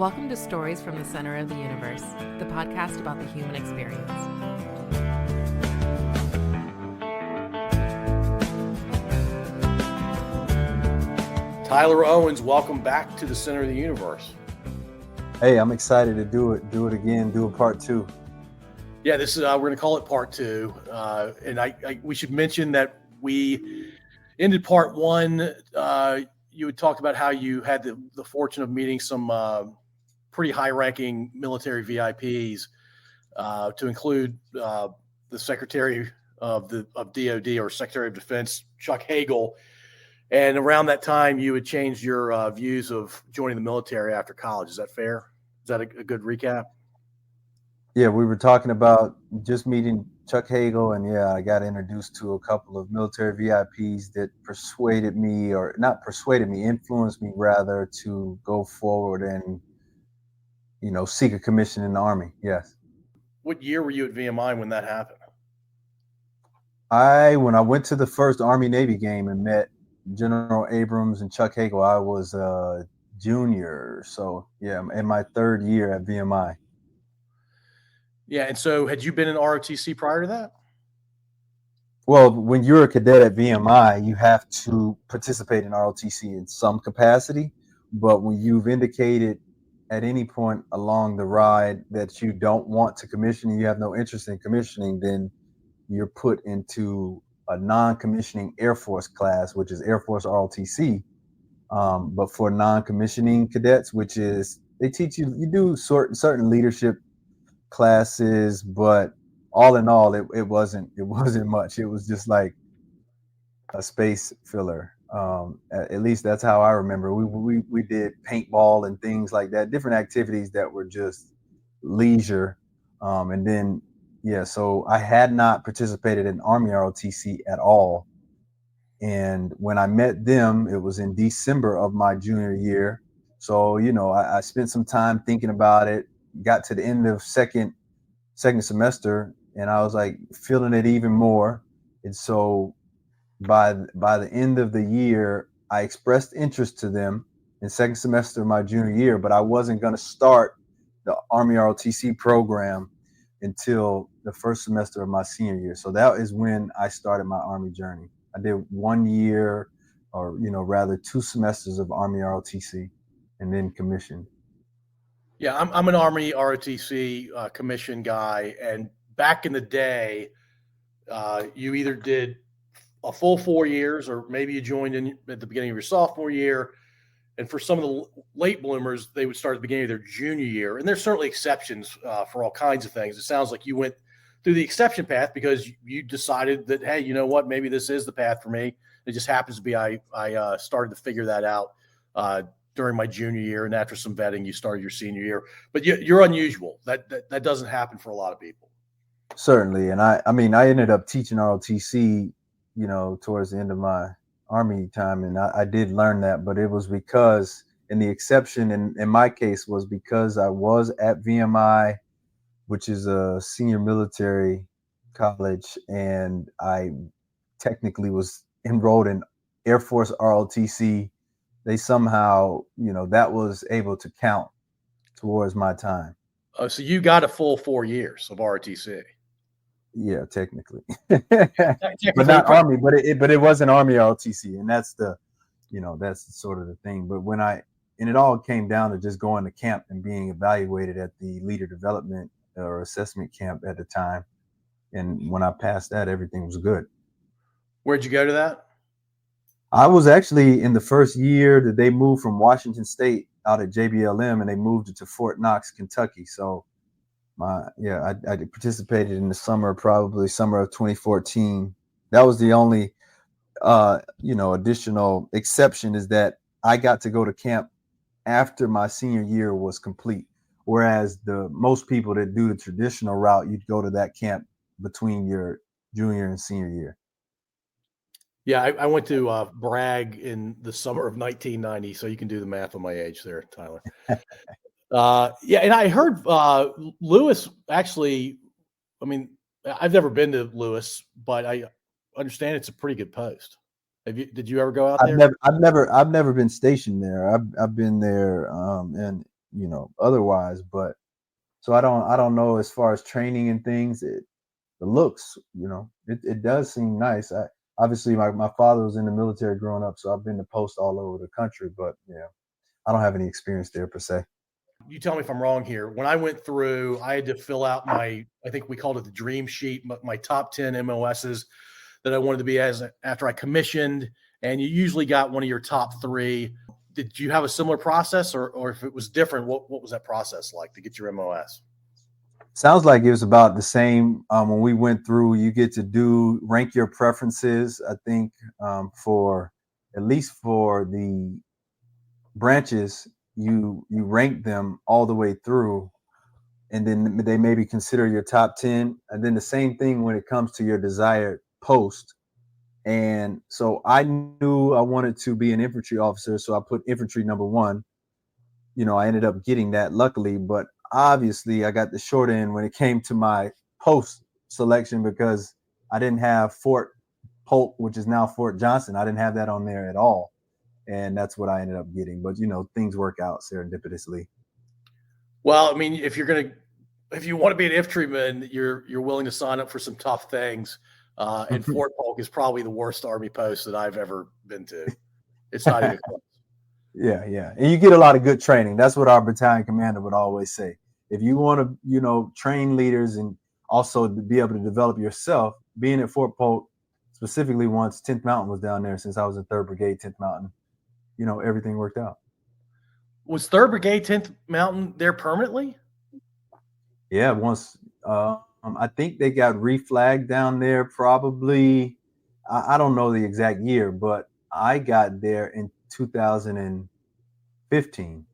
Welcome to Stories from the Center of the Universe, the podcast about the human experience. Tyler Owens, welcome back to the Center of the Universe. Hey, I'm excited to do it again, do a part two. Yeah, this is we're going to call it part two, and we should mention that we ended part one. You had talked about how you had the fortune of meeting some pretty high-ranking military VIPs, to include the Secretary of DoD, or Secretary of Defense, Chuck Hagel. And around that time, you had changed your views of joining the military after college. Is that fair? Is that a good recap? Yeah, we were talking about just meeting Chuck Hagel, and yeah, I got introduced to a couple of military VIPs that influenced me rather to go forward and, seek a commission in the Army. Yes. What year were you at VMI when that happened? When I went to the first Army-Navy game and met General Abrams and Chuck Hagel, I was a junior. So yeah, in my third year at VMI. Yeah, and so had you been in ROTC prior to that? Well, when you're a cadet at VMI, you have to participate in ROTC in some capacity. But when you've indicated at any point along the ride that you don't want to commission and you have no interest in commissioning, then you're put into a non-commissioning Air Force class, which is Air Force ROTC. But for non-commissioning cadets, which is they teach you do certain leadership classes, but all in all, it wasn't much. It was just like a space filler. At least that's how I remember. We did paintball and things like that, different activities that were just leisure. And then so I had not participated in Army ROTC at all. And when I met them, it was in December of my junior year. So, I spent some time thinking about it, got to the end of second semester, and I was like feeling it even more. And so by the end of the year, I expressed interest to them in second semester of my junior year, but I wasn't going to start the Army ROTC program until the first semester of my senior year. So that is when I started my Army journey. I did 1 year, or rather 2 semesters of Army ROTC, and then commissioned. Yeah, I'm an Army ROTC commission guy, and back in the day, you either did a full 4 years, or maybe you joined in at the beginning of your sophomore year. And for some of the late bloomers, they would start at the beginning of their junior year. And there's certainly exceptions for all kinds of things. It sounds like you went through the exception path because you decided that, hey, you know what, maybe this is the path for me. It just happens to be I started to figure that out during my junior year, and after some vetting, you started your senior year. But you're unusual. That doesn't happen for a lot of people. Certainly, and I ended up teaching ROTC, towards the end of my Army time, and I did learn that. But it was because, and the exception in my case was because I was at VMI, which is a senior military college, and I technically was enrolled in Air Force ROTC. They somehow, that was able to count towards my time. Oh, so you got a full 4 years of ROTC. Yeah, technically, but not Army. But it wasn't Army ROTC, and that's that's sort of the thing. But and it all came down to just going to camp and being evaluated at the leader development or assessment camp at the time. And when I passed that, everything was good. Where'd you go to that? I was actually in the first year that they moved from Washington State out at JBLM, and they moved it to Fort Knox, Kentucky. So I participated in the summer of 2014. That was the only additional exception, is that I got to go to camp after my senior year was complete. Whereas most people that do the traditional route, you'd go to that camp between your junior and senior year. Yeah, I went to Bragg in the summer of 1990, so you can do the math on my age there, Tyler. And I heard Lewis actually. I mean, I've never been to Lewis, but I understand it's a pretty good post. Did you ever go out there? I've never been stationed there. I've been there, and otherwise. But so I don't know as far as training and things. The looks, it does seem nice. Obviously my father was in the military growing up, so I've been to post all over the country, but I don't have any experience there per se. You tell me if I'm wrong here. When I went through, I had to fill out I think we called it the dream sheet, my top 10 MOSs that I wanted to be as after I commissioned. And you usually got one of your top three. Did you have a similar process, or if it was different, what was that process like to get your MOS? Sounds like it was about the same. When we went through, you get to rank your preferences. I think for at least for the branches, you rank them all the way through, and then they maybe consider your top 10. And then the same thing when it comes to your desired post. And so I knew I wanted to be an infantry officer, so I put infantry number one. I ended up getting that luckily, but obviously I got the short end when it came to my post selection because I didn't have Fort Polk, which is now Fort Johnson. I didn't have that on there at all. And that's what I ended up getting. But, things work out serendipitously. Well, I mean, if you want to be an infantryman, you're willing to sign up for some tough things. And Fort Polk is probably the worst Army post that I've ever been to. It's not even close. Yeah. And you get a lot of good training. That's what our battalion commander would always say. If you want to, train leaders and also to be able to develop yourself, being at Fort Polk, specifically once 10th Mountain was down there, since I was in 3rd Brigade, 10th Mountain, everything worked out. Was 3rd Brigade, 10th Mountain there permanently? Yeah, once I think they got reflagged down there probably. I don't know the exact year, but I got there in 2015,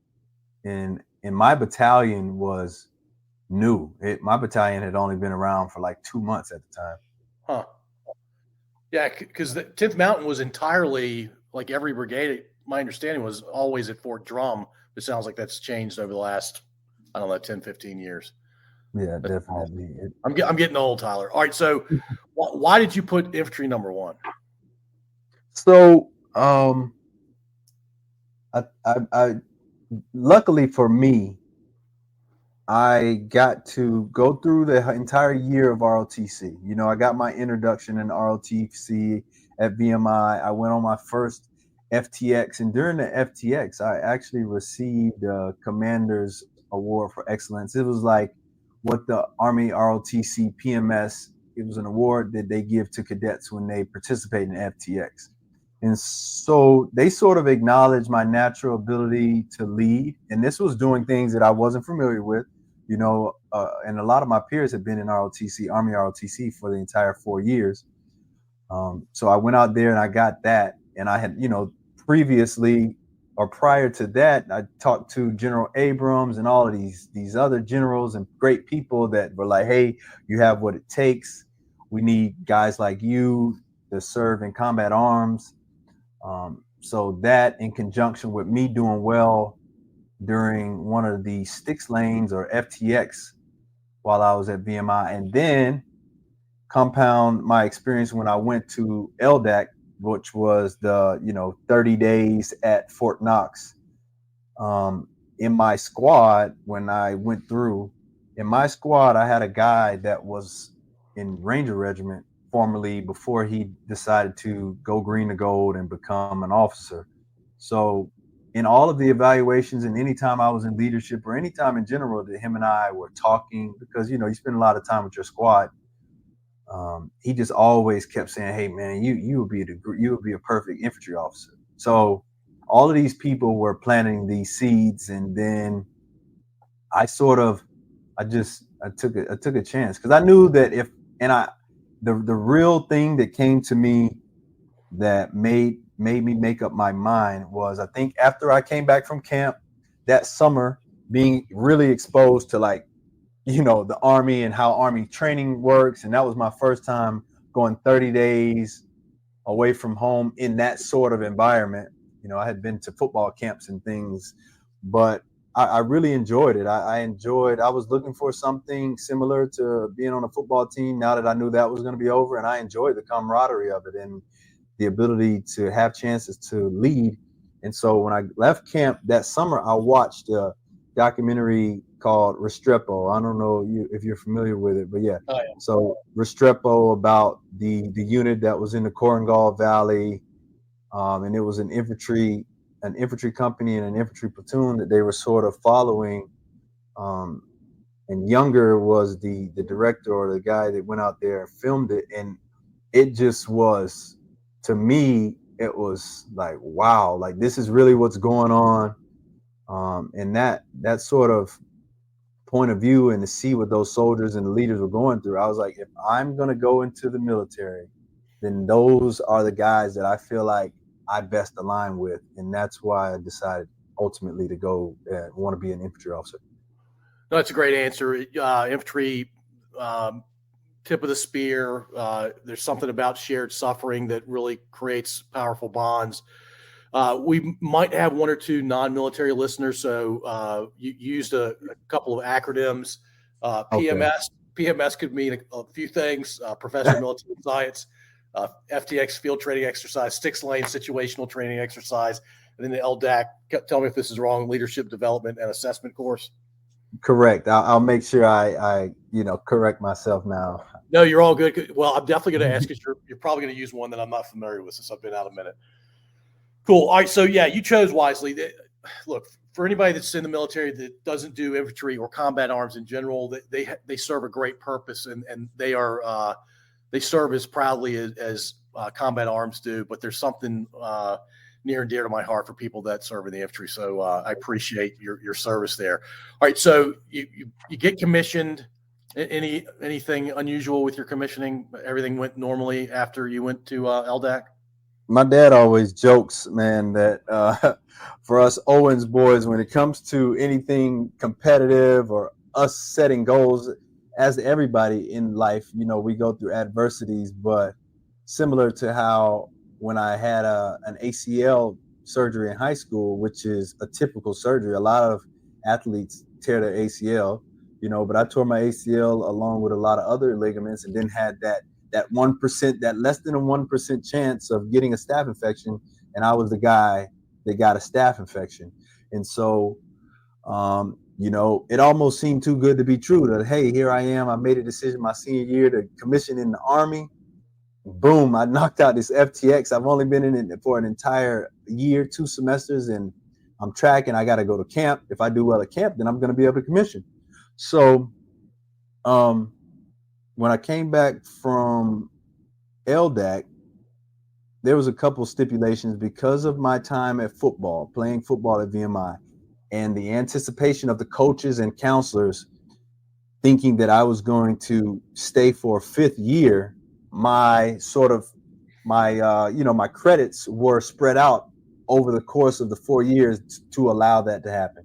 and my battalion was new. My battalion had only been around for like 2 months at the time. Huh. Yeah, because the 10th Mountain was entirely, like every brigade, my understanding was always at Fort Drum. It sounds like that's changed over the last, 10, 15 years. Yeah, definitely. I'm getting old, Tyler. All right, so why did you put infantry number one? So, I luckily for me, I got to go through the entire year of ROTC. I got my introduction in ROTC at VMI. I went on my first FTX, and during the FTX, I actually received a Commander's Award for Excellence. It was like what the Army ROTC PMS, it was an award that they give to cadets when they participate in FTX. And so they sort of acknowledged my natural ability to lead. And this was doing things that I wasn't familiar with, and a lot of my peers had been in ROTC, Army ROTC, for the entire 4 years. So I went out there and I got that. And I had, previously or prior to that, I talked to General Abrams and all of these other generals and great people that were like, hey, you have what it takes. We need guys like you to serve in combat arms. So that, in conjunction with me doing well during one of the Sticks lanes or FTX while I was at VMI, and then compound my experience when I went to LDAC, which was the 30 days at Fort Knox. In my squad, when I went through, in my squad, I had a guy that was in Ranger Regiment formerly before he decided to go green to gold and become an officer. So in all of the evaluations and anytime I was in leadership or anytime in general that him and I were talking, because, you spend a lot of time with your squad, he just always kept saying, hey, man, you would be a perfect infantry officer. So all of these people were planting these seeds. And then I took a chance because I knew that the real thing that came to me that made me make up my mind was, I think after I came back from camp that summer, being really exposed to the Army and how Army training works. And that was my first time going 30 days away from home in that sort of environment. I had been to football camps and things, but I really enjoyed it. I was looking for something similar to being on a football team now that I knew that was going to be over. And I enjoyed the camaraderie of it and the ability to have chances to lead. And so when I left camp that summer, I watched documentary called Restrepo. I don't know if you're familiar with it, but yeah. Oh, yeah. So Restrepo about the unit that was in the Korengal Valley, and it was an infantry company and an infantry platoon that they were sort of following. And Younger was the director or the guy that went out there and filmed it, and it just was, to me, it was like, wow, like this is really what's going on. And that sort of point of view, and to see what those soldiers and the leaders were going through, I was like, if I'm going to go into the military, then those are the guys that I feel like I best align with. And that's why I decided ultimately to go want to be an infantry officer. No, that's a great answer. Infantry, tip of the spear. There's something about shared suffering that really creates powerful bonds. We might have one or two non-military listeners, so you used a couple of acronyms. PMS. Okay. PMS could mean a few things: Professor of Military Science, FTX, Field Training Exercise, 6-lane situational training exercise, and then the LDAC. Tell me if this is wrong: Leadership Development and Assessment course. Correct. I'll make sure I correct myself now. No, you're all good. Well, I'm definitely going to ask, because you're probably going to use one that I'm not familiar with since I've been out a minute. Cool. All right. So yeah, you chose wisely. Look, for anybody that's in the military that doesn't do infantry or combat arms in general, they serve a great purpose, and they are they serve as proudly as combat arms do. But there's something near and dear to my heart for people that serve in the infantry. So I appreciate your service there. All right. So you get commissioned. Anything unusual with your commissioning? Everything went normally after you went to LDAC? My dad always jokes, man, that for us Owens boys, when it comes to anything competitive or us setting goals, as everybody in life, we go through adversities. But similar to how when I had an ACL surgery in high school, which is a typical surgery, a lot of athletes tear their ACL, but I tore my ACL along with a lot of other ligaments, and then had that 1%, that less than a 1% chance of getting a staph infection. And I was the guy that got a staph infection. And so, it almost seemed too good to be true that, hey, here I am. I made a decision my senior year to commission in the Army. Boom, I knocked out this FTX. I've only been in it for an entire year, 2 semesters, and I'm tracking. I got to go to camp. If I do well at camp, then I'm going to be able to commission. So, when I came back from LDAC, there was a couple stipulations because of my time at football, playing football at VMI, and the anticipation of the coaches and counselors thinking that I was going to stay for a 5th year. My credits were spread out over the course of the 4 years to allow that to happen.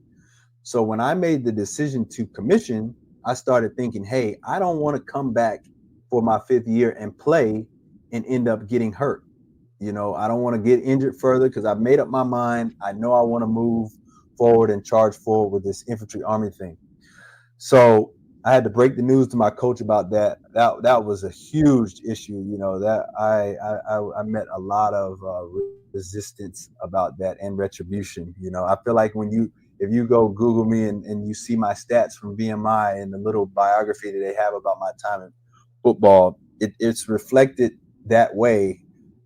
So when I made the decision to commission, I started thinking, hey, I don't want to come back for my 5th year and play and end up getting hurt. I don't want to get injured further, because I've made up my mind. I know I want to move forward and charge forward with this infantry army thing. So I had to break the news to my coach about that. That was a huge issue. That I met a lot of resistance about that, and retribution. I feel like if you go Google me and you see my stats from VMI and the little biography that they have about my time in football, it's reflected that way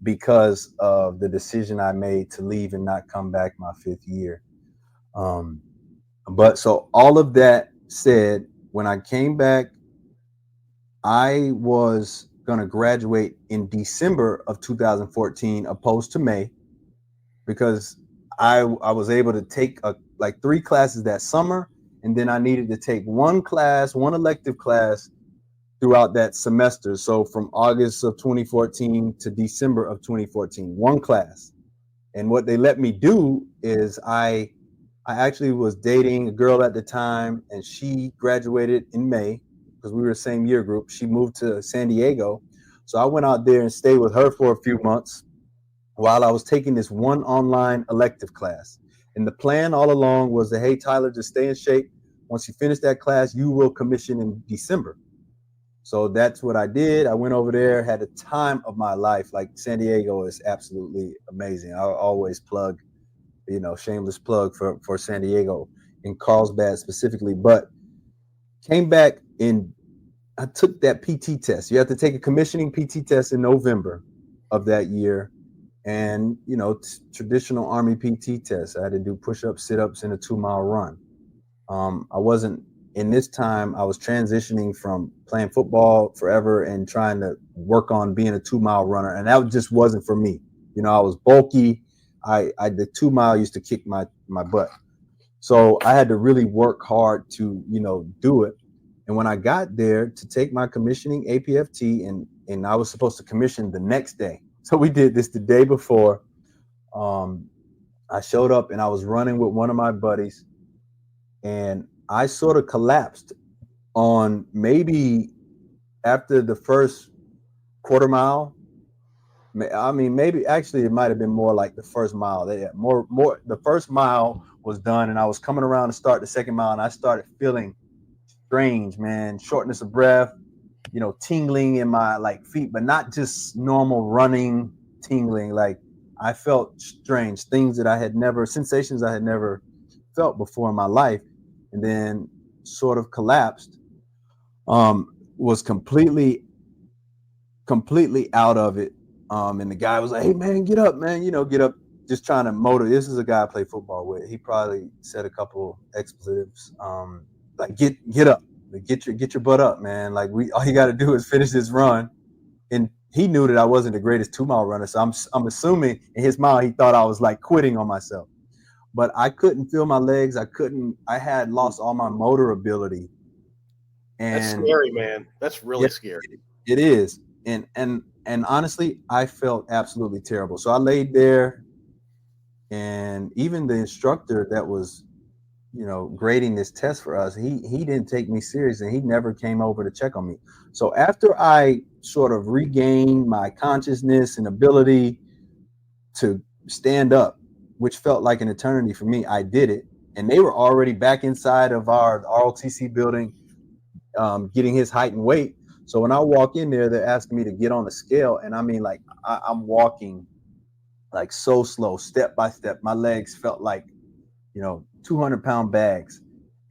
because of the decision I made to leave and not come back my 5th year. But so all of that said, when I came back, I was going to graduate in December of 2014, opposed to May, because I was able to take 3 classes that summer, and then I needed to take one elective class throughout that semester. So from August of 2014 to December of 2014, one class. And what they let me do is I actually was dating a girl at the time, and she graduated in May because we were the same year group. She moved to San Diego. So I went out there and stayed with her for a few months while I was taking this one online elective class. And the plan all along was that, hey, Tyler, just stay in shape. Once you finish that class, you will commission in December. So that's what I did. I went over there, had the time of my life. Like, San Diego is absolutely amazing. I always plug, shameless plug for San Diego. in Carlsbad specifically, but came back and I took that PT test. You have to take a commissioning PT test in November of that year. And, traditional Army PT test. I had to do push-ups, sit-ups, and a 2-mile run. I wasn't, in this time, I was transitioning from playing football forever and trying to work on being a 2-mile runner. And that just wasn't for me. I was bulky. The 2-mile used to kick my butt. So I had to really work hard to, do it. And when I got there to take my commissioning APFT, and I was supposed to commission the next day. So we did this the day before. I showed up and I was running with one of my buddies, and I sort of collapsed on maybe after the first quarter mile. I mean, maybe actually it might have been more like the first mile. The first mile was done, and I was coming around to start the second mile, and I started feeling strange, man, shortness of breath, tingling in my feet, but not just normal running tingling. Like I felt strange things sensations I had never felt before in my life, and then sort of collapsed. Was completely out of it. And the guy was like, "Hey man, get up, man, get up." Just trying to motivate. This is a guy I play football with. He probably said a couple expletives. Like get up, get your butt up, man. Like all you got to do is finish this run. And he knew that I wasn't the greatest 2-mile runner, so I'm assuming in his mind he thought I was like quitting on myself. But I couldn't feel my legs. I had lost all my motor ability. And that's scary, man. That's really scary. It is. And honestly, I felt absolutely terrible. So I laid there, and even the instructor that was grading this test for us, he didn't take me serious, and he never came over to check on me. So after I sort of regained my consciousness and ability to stand up, which felt like an eternity for me, I did it. And they were already back inside of our ROTC building, getting his height and weight. So when I walk in there, they're asking me to get on the scale, and I mean, like I'm walking like so slow, step by step. My legs felt like 200-pound bags.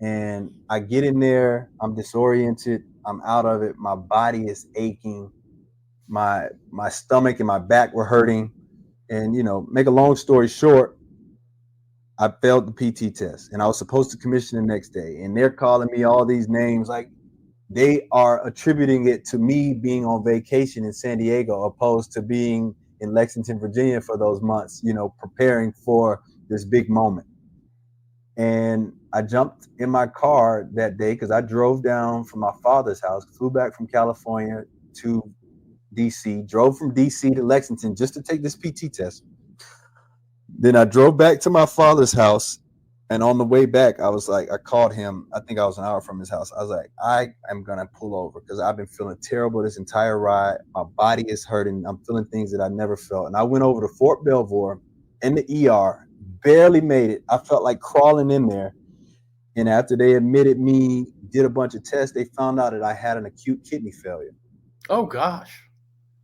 And I get in there, I'm disoriented, I'm out of it, my body is aching, my stomach and my back were hurting. And make a long story short, I failed the PT test, and I was supposed to commission the next day. And they're calling me all these names, like they are attributing it to me being on vacation in San Diego, opposed to being in Lexington, Virginia for those months, preparing for this big moment. And I jumped in my car that day because I drove down from my father's house, flew back from California to DC, drove from DC to Lexington just to take this PT test. Then I drove back to my father's house. And on the way back, I was like, I called him. I think I was an hour from his house. I was like, I am going to pull over because I've been feeling terrible this entire ride. My body is hurting. I'm feeling things that I never felt. And I went over to Fort Belvoir in the ER, barely made it. I felt like crawling in there. And after they admitted me, did a bunch of tests, they found out that I had an acute kidney failure. Oh, gosh.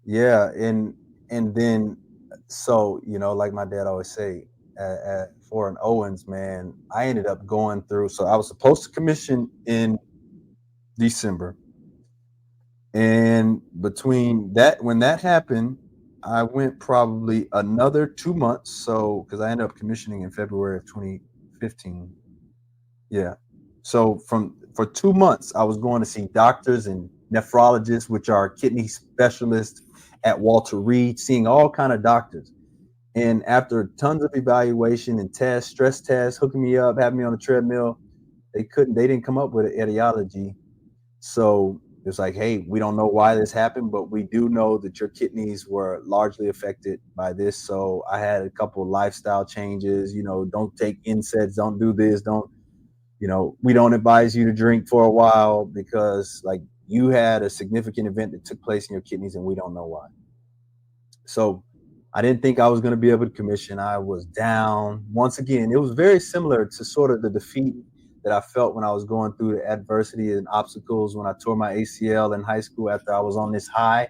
Yeah. And then, so, like my dad always say, for an Owens, man, I ended up going through. So I was supposed to commission in December. And between that, when that happened, I went probably another 2 months. So, because I ended up commissioning in February of 2015. Yeah. So for 2 months, I was going to see doctors and nephrologists, which are kidney specialists at Walter Reed, seeing all kind of doctors. And after tons of evaluation and tests, stress tests, hooking me up, having me on a treadmill, they didn't come up with an etiology. So it's like, hey, we don't know why this happened, but we do know that your kidneys were largely affected by this. So I had a couple of lifestyle changes, don't take NSAIDs, don't do this, we don't advise you to drink for a while because like you had a significant event that took place in your kidneys and we don't know why. So I didn't think I was going to be able to commission. I was down. Once again, it was very similar to sort of the defeat that I felt when I was going through the adversity and obstacles when I tore my ACL in high school after I was on this high.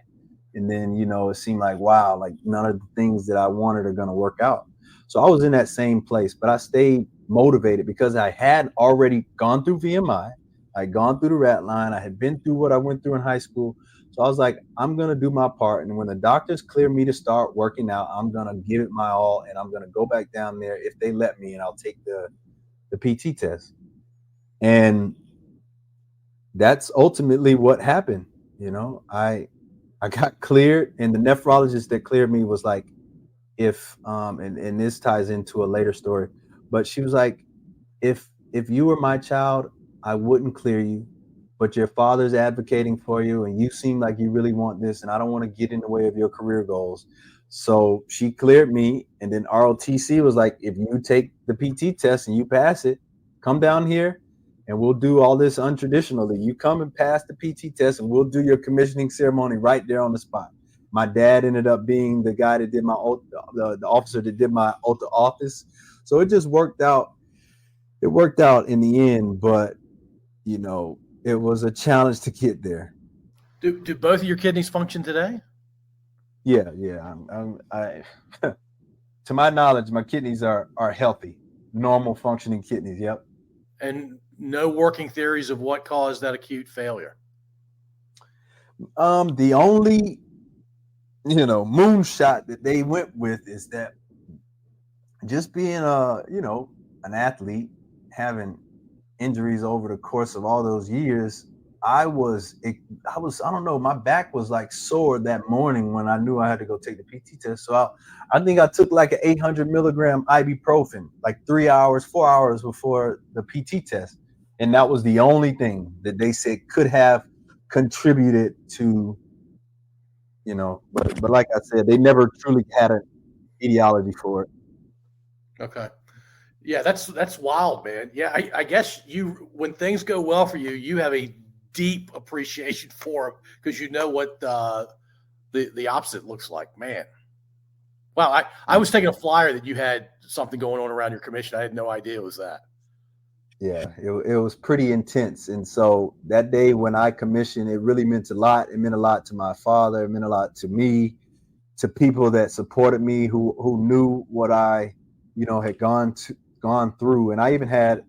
And then, it seemed like, wow, like none of the things that I wanted are going to work out. So I was in that same place, but I stayed motivated because I had already gone through VMI. I'd gone through the rat line. I had been through what I went through in high school. So I was like, I'm going to do my part. And when the doctors clear me to start working out, I'm going to give it my all. And I'm going to go back down there if they let me, and I'll take the PT test. And that's ultimately what happened. I got cleared, and the nephrologist that cleared me was like, if and this ties into a later story, but she was like, if you were my child, I wouldn't clear you, but your father's advocating for you, and you seem like you really want this, and I don't want to get in the way of your career goals. So she cleared me, and then ROTC was like, if you take the PT test and you pass it, come down here and we'll do all this untraditionally. You come and pass the PT test and we'll do your commissioning ceremony right there on the spot. My dad ended up being the guy that did my oath, the officer that did my oath of office. So it just worked out. It worked out in the end, but it was a challenge to get there. Do both of your kidneys function today? Yeah. I to my knowledge, my kidneys are healthy, normal functioning kidneys. Yep. And no working theories of what caused that acute failure? The only moonshot that they went with is that just being an athlete, having injuries over the course of all those years, I don't know, my back was like sore that morning when I knew I had to go take the PT test. So I think I took like an 800 milligram ibuprofen like 4 hours before the PT test. And that was the only thing that they said could have contributed to, but like I said, they never truly had an etiology for it. Okay. Yeah, that's wild, man. Yeah, I guess when things go well for you, you have a deep appreciation for them because you know what the opposite looks like, man. Wow, I was taking a flyer that you had something going on around your commission. I had no idea it was that. Yeah, it was pretty intense. And so that day when I commissioned, it really meant a lot. It meant a lot to my father. It meant a lot to me, to people that supported me, who knew what I, had gone through. And I even had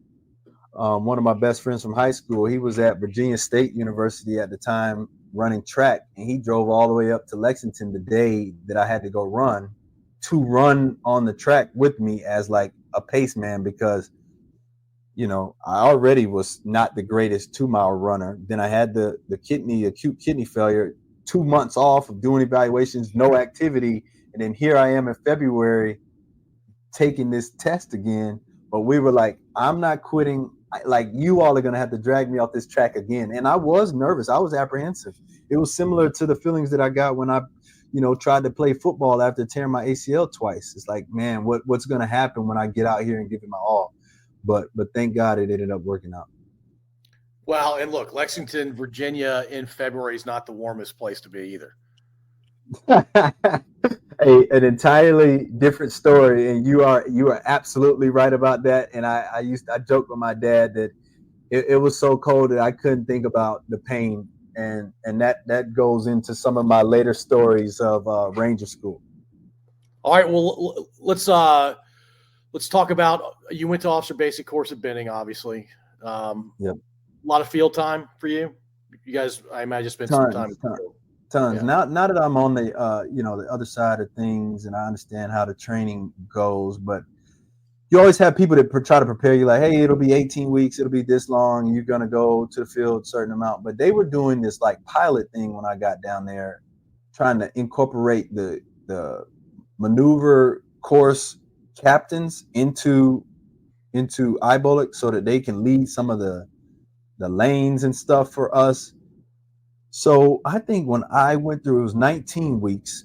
one of my best friends from high school. He was at Virginia State University at the time running track, and he drove all the way up to Lexington the day that I had to go run on the track with me as like a pace man, because I already was not the greatest 2-mile runner. Then I had the acute kidney failure, 2 months off of doing evaluations, no activity. And then here I am in February taking this test again. But we were like, I'm not quitting. Like, you all are going to have to drag me off this track again. And I was nervous. I was apprehensive. It was similar to the feelings that I got when I, tried to play football after tearing my ACL twice. It's like, man, what's going to happen when I get out here and give it my all? But thank God it ended up working out. Well, and look, Lexington, Virginia in February is not the warmest place to be either. An entirely different story, and you are absolutely right about that. And I joked with my dad that it was so cold that I couldn't think about the pain, and that goes into some of my later stories of Ranger School. All right, well, let's talk about, you went to Officer Basic course at Benning, obviously. Yep. A lot of field time for you. You guys, I imagine, spent some time in the field. Tons. Yeah. Now that I'm on the the other side of things, and I understand how the training goes, but you always have people that try to prepare you, like, hey, it'll be 18 weeks, it'll be this long, you're gonna go to the field a certain amount. But they were doing this like pilot thing when I got down there, trying to incorporate the maneuver course captains into IBOLC so that they can lead some of the lanes and stuff for us. So I think when I went through, it was 19 weeks.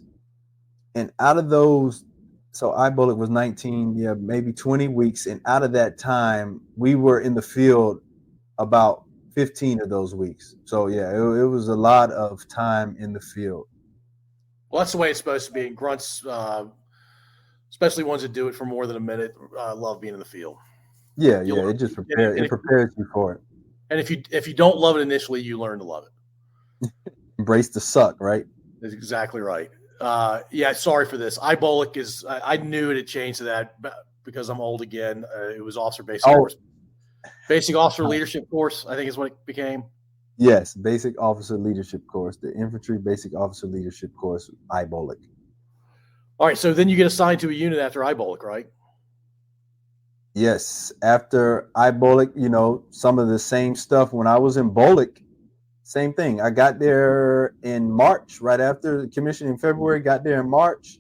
And out of those, so IBOLC was 19, maybe 20 weeks. And out of that time, we were in the field about 15 of those weeks. So, yeah, it was a lot of time in the field. Well, that's the way it's supposed to be. Grunts, especially ones that do it for more than a minute, love being in the field. Yeah, it just prepares you for it. And if you don't love it initially, you learn to love it. Embrace the suck, right? That's exactly right. Sorry for this. IBOLC is, I knew it had changed to that because I'm old again. It was officer basic Oh, course. Basic officer leadership course, I think is what it became. yes, basic officer leadership course, the infantry basic officer leadership course, IBOLIC. All right, so then you get assigned to a unit after IBOLIC, right? Yes, after IBOLIC, some of the same stuff when I was in BOLIC, same thing. I got there in March, right after the commission in February, got there in March,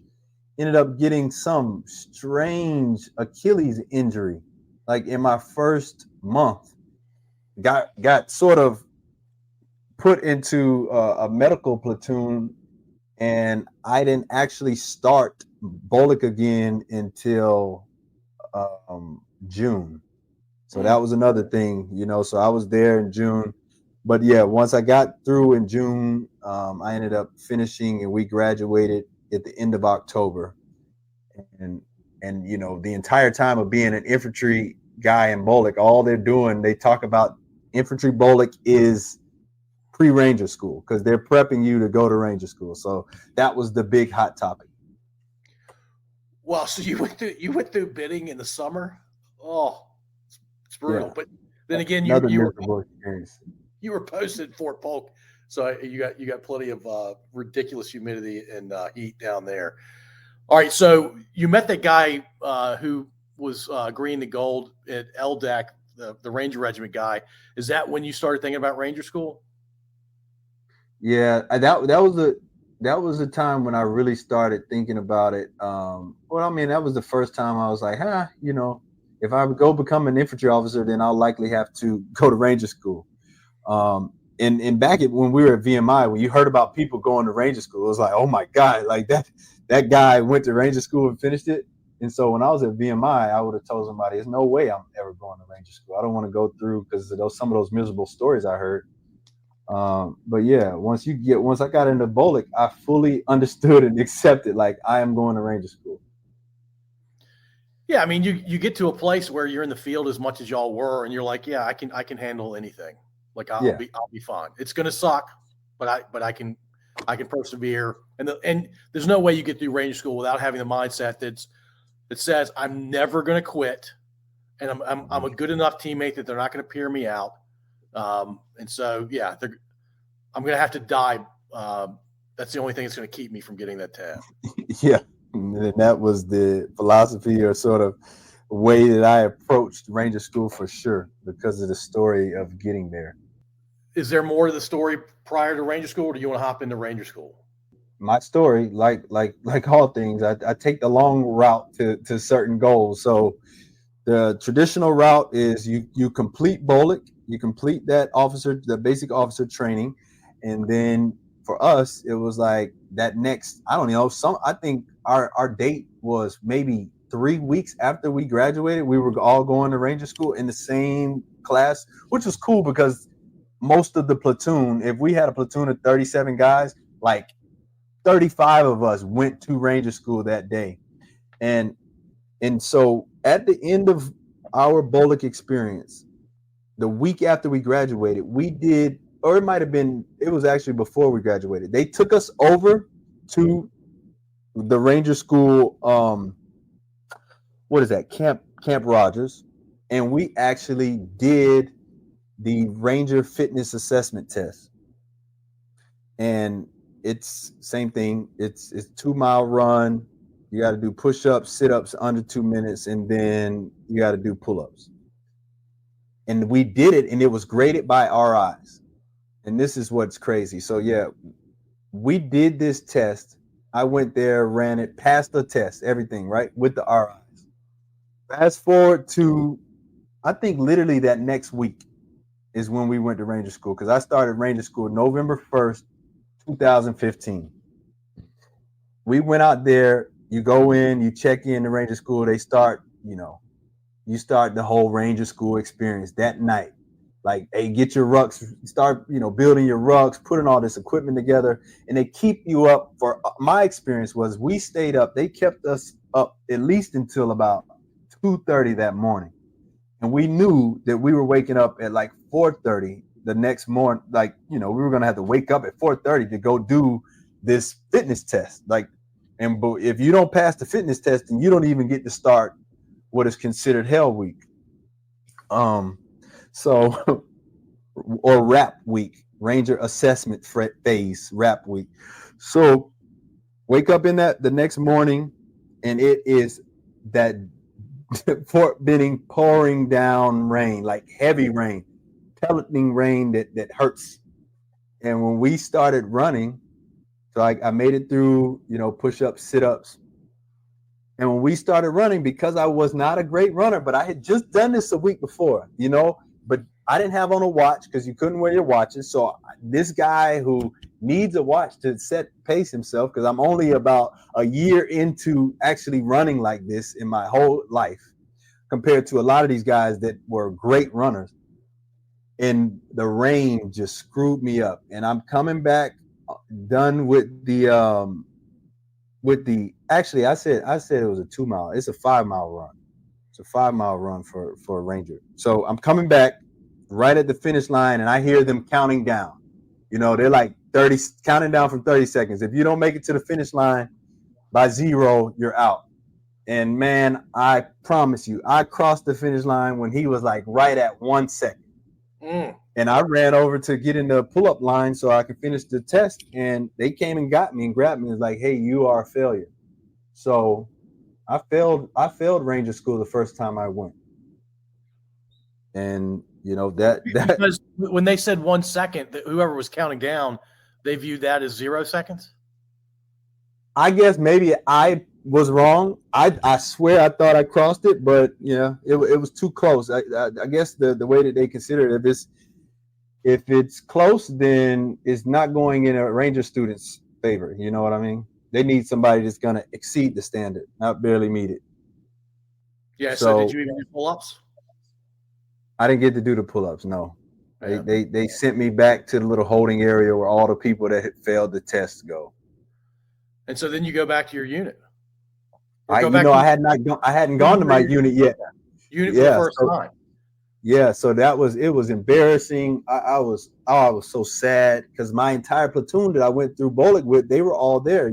ended up getting some strange Achilles injury, like in my first month. Got sort of put into a medical platoon, and I didn't actually start BOLIC again until June. So that was another thing, so I was there in June. But yeah, once I got through in June, I ended up finishing, and we graduated at the end of October. And the entire time of being an infantry guy in BOLIC, all they're doing, they talk about infantry BOLIC is pre-ranger school, because they're prepping you to go to ranger school. So that was the big hot topic. Well, so you went through bidding in the summer. Oh, it's brutal. Yeah. But then again, Another you miserable experience. You were posted at Fort Polk, so you got plenty of ridiculous humidity and heat down there. All right, so you met that guy who was green and gold at LDAC, the Ranger Regiment guy. Is that when you started thinking about Ranger School? Yeah, that was the time when I really started thinking about it. That was the first time I was like, if I would go become an infantry officer, then I'll likely have to go to Ranger School. And back when we were at VMI, when you heard about people going to Ranger School, it was like, oh my God, like that guy went to Ranger School and finished it. And so when I was at VMI, I would have told somebody, there's no way I'm ever going to Ranger School. I don't want to go through, because of some of those miserable stories I heard. But yeah, once I got into BOLIC, I fully understood and accepted, like, I am going to Ranger School. Yeah, I mean, you get to a place where you're in the field as much as y'all were, and you're like, yeah, I can handle anything. Like I'll be fine. It's gonna suck, but I can persevere. And there's no way you get through Ranger School without having the mindset that says I'm never gonna quit, and I'm a good enough teammate that they're not gonna peer me out. And so yeah, I'm gonna have to die. That's the only thing that's gonna keep me from getting that tab. Yeah, and that was the philosophy, or sort of way that I approached Ranger School, for sure, because of the story of getting there. Is there more to the story prior to Ranger School, or do you want to hop into Ranger School? My story, like all things, I take the long route to certain goals. So the traditional route is you complete BOLIC, you complete the basic officer training, and then for us it was like that next, I don't know, I think our date was maybe 3 weeks after we graduated. We were all going to Ranger School in the same class, which was cool, because most of the platoon, if we had a platoon of 37 guys, like 35 of us went to Ranger School that day. And so at the end of our BOLIC experience, the week after we graduated, we did, or it was actually before we graduated, they took us over to the Ranger School, what is that, Camp Rogers, and we actually did the Ranger Fitness Assessment Test. And it's same thing. It's 2-mile run. You got to do push-ups, sit-ups under 2 minutes, and then you got to do pull-ups. And we did it, and it was graded by RIs. And this is what's crazy. So yeah, we did this test. I went there, ran it, passed the test, everything, right, with the RIs. Fast forward to, I think literally that next week is when we went to Ranger School, because I started Ranger School November 1st, 2015. We went out there, you go in, you check in the Ranger School, they start, you start the whole Ranger School experience that night. Like, hey, get your rucks, start, building your rucks, putting all this equipment together, and they keep you up. For my experience was, we stayed up, they kept us up at least until about 2:30 that morning. And we knew that we were waking up at like 4:30 the next morning. Like, we were going to have to wake up at 4:30 to go do this fitness test. Like, but if you don't pass the fitness test, then you don't even get to start what is considered Hell Week. So or RAP Week, Ranger Assessment Phase, RAP Week. So wake up in that the next morning, and it is that Fort Benning pouring down rain, like heavy rain, pelleting rain that hurts. And when we started running, so I made it through, push-ups, sit-ups. And when we started running, because I was not a great runner, but I had just done this a week before, but I didn't have on a watch because you couldn't wear your watches. So this guy who needs a watch to pace himself, because I'm only about a year into actually running like this in my whole life, compared to a lot of these guys that were great runners. And the rain just screwed me up. And I'm coming back done with the actually I said it was a 2 mile. It's a 5 mile run. It's a 5 mile run for a Ranger. So I'm coming back right at the finish line, and I hear them counting down. They're like 30, counting down from 30 seconds. If you don't make it to the finish line by 0, you're out. And man, I promise you, I crossed the finish line when he was like right at 1 second. And I ran over to get in the pull-up line so I could finish the test. And they came and got me and grabbed me and was like, "Hey, you are a failure." So I failed Ranger School the first time I went. And that because when they said 1 second, that whoever was counting down, they viewed that as 0 seconds. I guess maybe I was wrong. I swear I thought I crossed it, but it was too close. I guess the way that they consider it, if it's close, then it's not going in a Ranger student's favor. You know what I mean? They need somebody that's going to exceed the standard, not barely meet it. Yeah. So did you even do pull-ups? I didn't get to do the pull-ups. No. Yeah. They sent me back to the little holding area where all the people that had failed the test go. And so then you go back to your unit. I hadn't gone to my unit yet. Unit for the first time. Yeah, so it was embarrassing. I was so sad because my entire platoon that I went through bowling with, they were all there.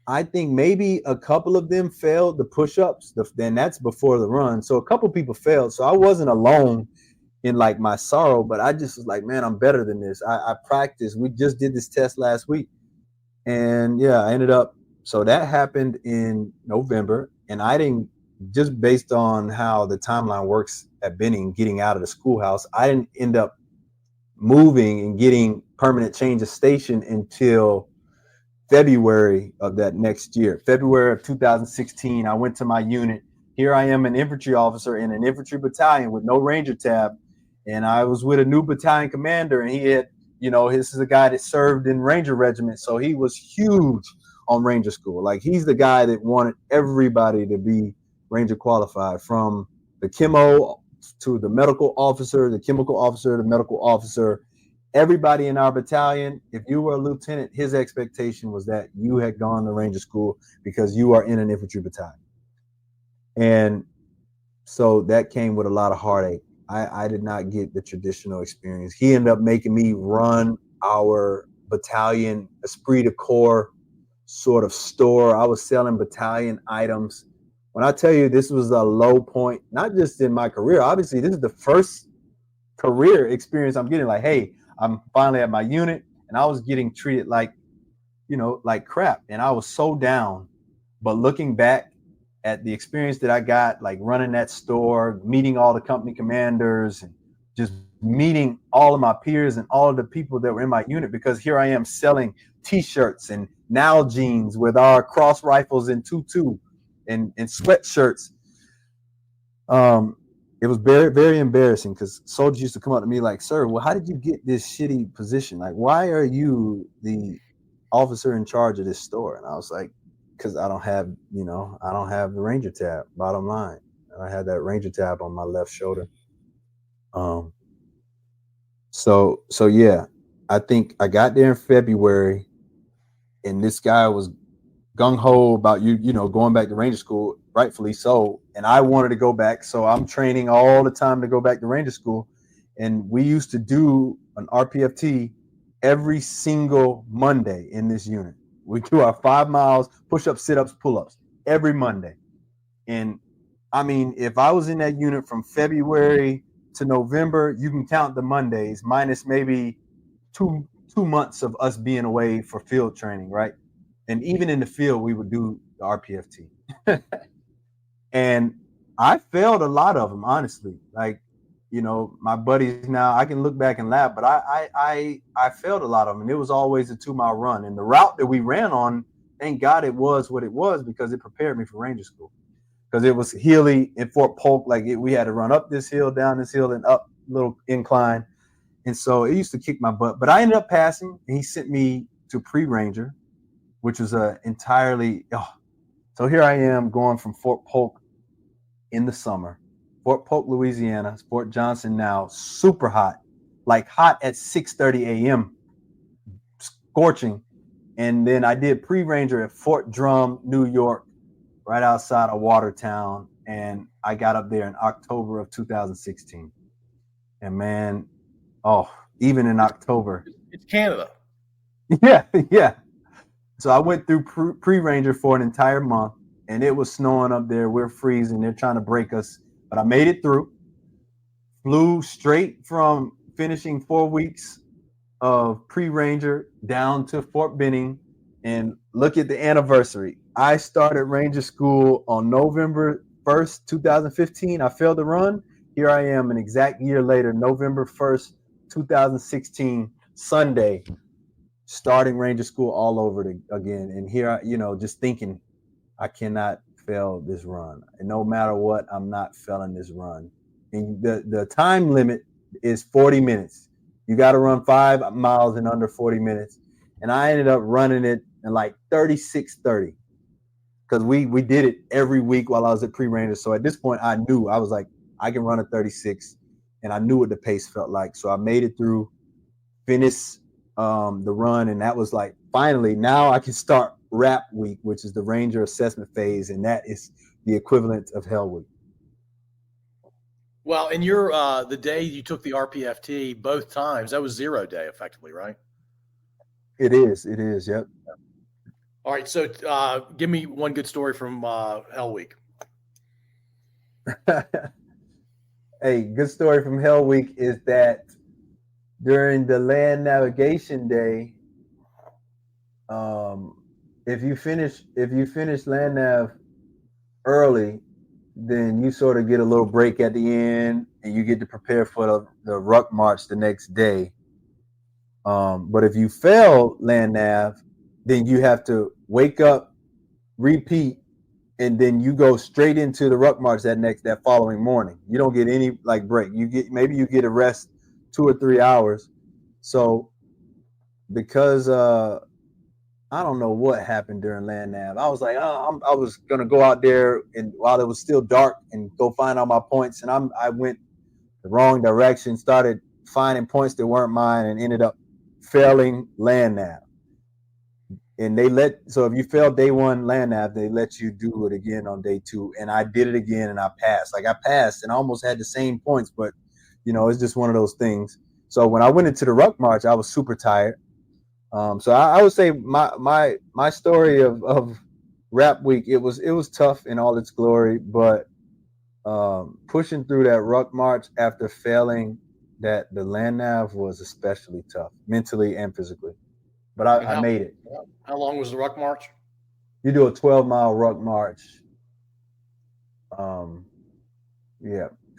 I think maybe a couple of them failed the push-ups. Then that's before the run. So a couple people failed. So I wasn't alone in like my sorrow, but I just was like, man, I'm better than this. I practiced. We just did this test last week. And yeah, I ended up. So that happened in November, and I didn't, just based on how the timeline works at Benning, getting out of the schoolhouse, I didn't end up moving and getting permanent change of station until February of that next year. February of 2016, I went to my unit. Here I am, an infantry officer in an infantry battalion with no Ranger tab. And I was with a new battalion commander, and he had, this is a guy that served in Ranger regiment. So he was huge on Ranger School. Like, he's the guy that wanted everybody to be Ranger qualified, from the chemo to the medical officer, the chemical officer, the medical officer. Everybody in our battalion, if you were a lieutenant, his expectation was that you had gone to Ranger School because you are in an infantry battalion. And so that came with a lot of heartache. I did not get the traditional experience. He ended up making me run our battalion esprit de corps sort of store. I was selling battalion items. When I tell you this was a low point, not just in my career, obviously this is the first career experience I'm getting. Like, hey, I'm finally at my unit, and I was getting treated like crap. And I was so down. But looking back at the experience that I got, like running that store, meeting all the company commanders, and just meeting all of my peers and all of the people that were in my unit, because here I am selling T-shirts and Nalgene's with our cross rifles and tutu and sweatshirts. It was very, very embarrassing, because soldiers used to come up to me like, "Sir, well, how did you get this shitty position? Like, why are you the officer in charge of this store?" And I was like, "Because I don't have the Ranger tab, bottom line. I had that Ranger tab on my left shoulder." So yeah, I think I got there in February, and this guy was gung-ho about going back to Ranger School, rightfully so. And I wanted to go back, so I'm training all the time to go back to Ranger School. And we used to do an RPFT every single Monday in this unit. We do our 5 miles, push-ups, sit-ups, pull-ups every Monday. And I mean, if I was in that unit from February to November, you can count the Mondays minus maybe two months of us being away for field training, right? And even in the field, we would do the RPFT. And I failed a lot of them, honestly. Like, my buddies now, I can look back and laugh, but I failed a lot of them. And it was always a 2-mile run. And the route that we ran on, thank God it was what it was, because it prepared me for Ranger School. Because it was hilly in Fort Polk. We had to run up this hill, down this hill, and up a little incline. And so it used to kick my butt. But I ended up passing, and he sent me to pre-Ranger, which was so here I am going from Fort Polk in the summer, Fort Polk, Louisiana, Fort Johnson now, super hot, like hot at 6:30 a.m., scorching. And then I did pre-Ranger at Fort Drum, New York, right outside of Watertown. And I got up there in October of 2016. And man, even in October. It's Canada. Yeah. So I went through pre-Ranger for an entire month, and it was snowing up there. We're freezing. They're trying to break us, but I made it through. Flew straight from finishing 4 weeks of pre-Ranger down to Fort Benning, and look at the anniversary. I started Ranger School on November 1st, 2015. I failed the run. Here I am an exact year later, November 1st, 2016, Sunday, starting Ranger School all over again. And here, just thinking, I cannot fail this run. And no matter what, I'm not failing this run. And the time limit is 40 minutes. You got to run 5 miles in under 40 minutes. And I ended up running it in like 36:30, because we did it every week while I was at pre-Ranger. So at this point, I was like, I can run a 36, and I knew what the pace felt like. So I made it through, finished the run, and that was like, finally, now I can start RAP week, which is the Ranger assessment phase, and that is the equivalent of Hell Week. Well, and you're the day you took the RPFT, both times, that was 0 day effectively, right? It is, yep. All right, so give me one good story from Hell Week. Hey, good story from Hell Week is that during the land navigation day, if you finish land nav early, then you sort of get a little break at the end, and you get to prepare for the ruck march the next day. But if you fail land nav, then you have to wake up, repeat, and then you go straight into the ruck march that following morning. You don't get any break. You get a rest 2 or 3 hours. So because I don't know what happened during land nav, I was like, I was gonna go out there, and while it was still dark, and go find all my points, and I went the wrong direction, started finding points that weren't mine, and ended up failing land nav. And so if you fail day 1 land nav, they let you do it again on day 2. And I did it again, and I passed. I passed and I almost had the same points, but it's just one of those things. So when I went into the ruck march, I was super tired. So I would say my story of RAP week, it was tough in all its glory, but pushing through that ruck march after failing the land nav was especially tough, mentally and physically. But I made it. How long was the ruck march? You do a 12-mile ruck march.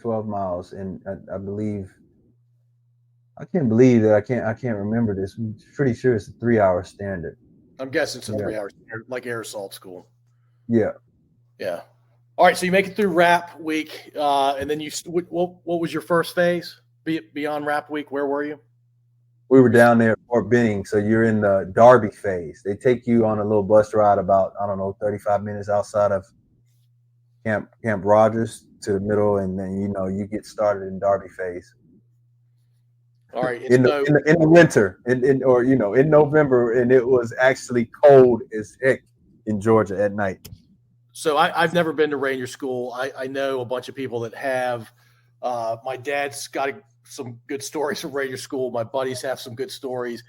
12 miles, and I believe, I can't believe that I can't remember this. I'm pretty sure it's a 3-hour standard. I'm guessing it's a 3-hour standard, like air assault school. Yeah. All right, so you make it through RAP week, and then what was your first phase beyond RAP week? Where were you? We were down there at Fort Benning, so you're in the Darby phase. They take you on a little bus ride about, 35 minutes outside of Camp Rogers to the middle, and then you get started in Darby phase. All right, in the winter, in November, and it was actually cold as heck in Georgia at night. So I've never been to Ranger School. I know a bunch of people that have. My dad's got some good stories from Ranger School. My buddies have some good stories.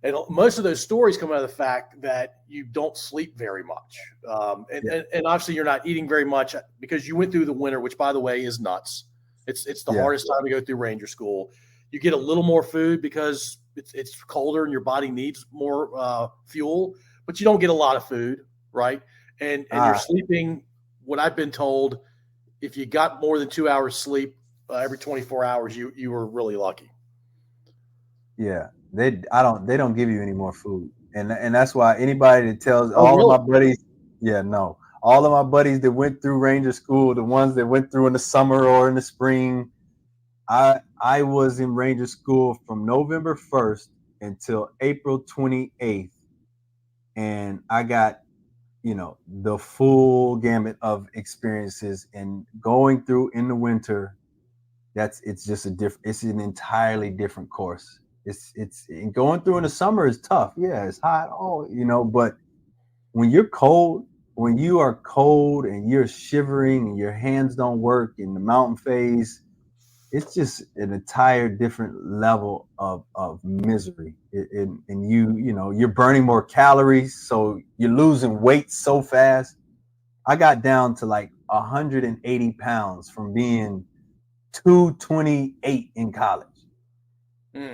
And most of those stories come out of the fact that you don't sleep very much. And obviously you're not eating very much because you went through the winter, which, by the way, is nuts. It's the hardest time to go through Ranger School. You get a little more food because it's colder and your body needs more fuel, but you don't get a lot of food, right? And you're sleeping, what I've been told, if you got more than 2 hours sleep every 24 hours, you were really lucky. Yeah, they don't give you any more food, and that's why anybody that tells of my buddies, all of my buddies that went through Ranger School, the ones that went through in the summer or in the spring, I was in Ranger School from November 1st until April 28th, and I got the full gamut of experiences. And going through in the winter, it's an entirely different course. It's going through in the summer is tough. Yeah, it's hot. But when you are cold and you're shivering and your hands don't work in the mountain phase, it's just an entire different level of misery. And you're burning more calories, so you're losing weight so fast. I got down to like 180 pounds from being 228 in college.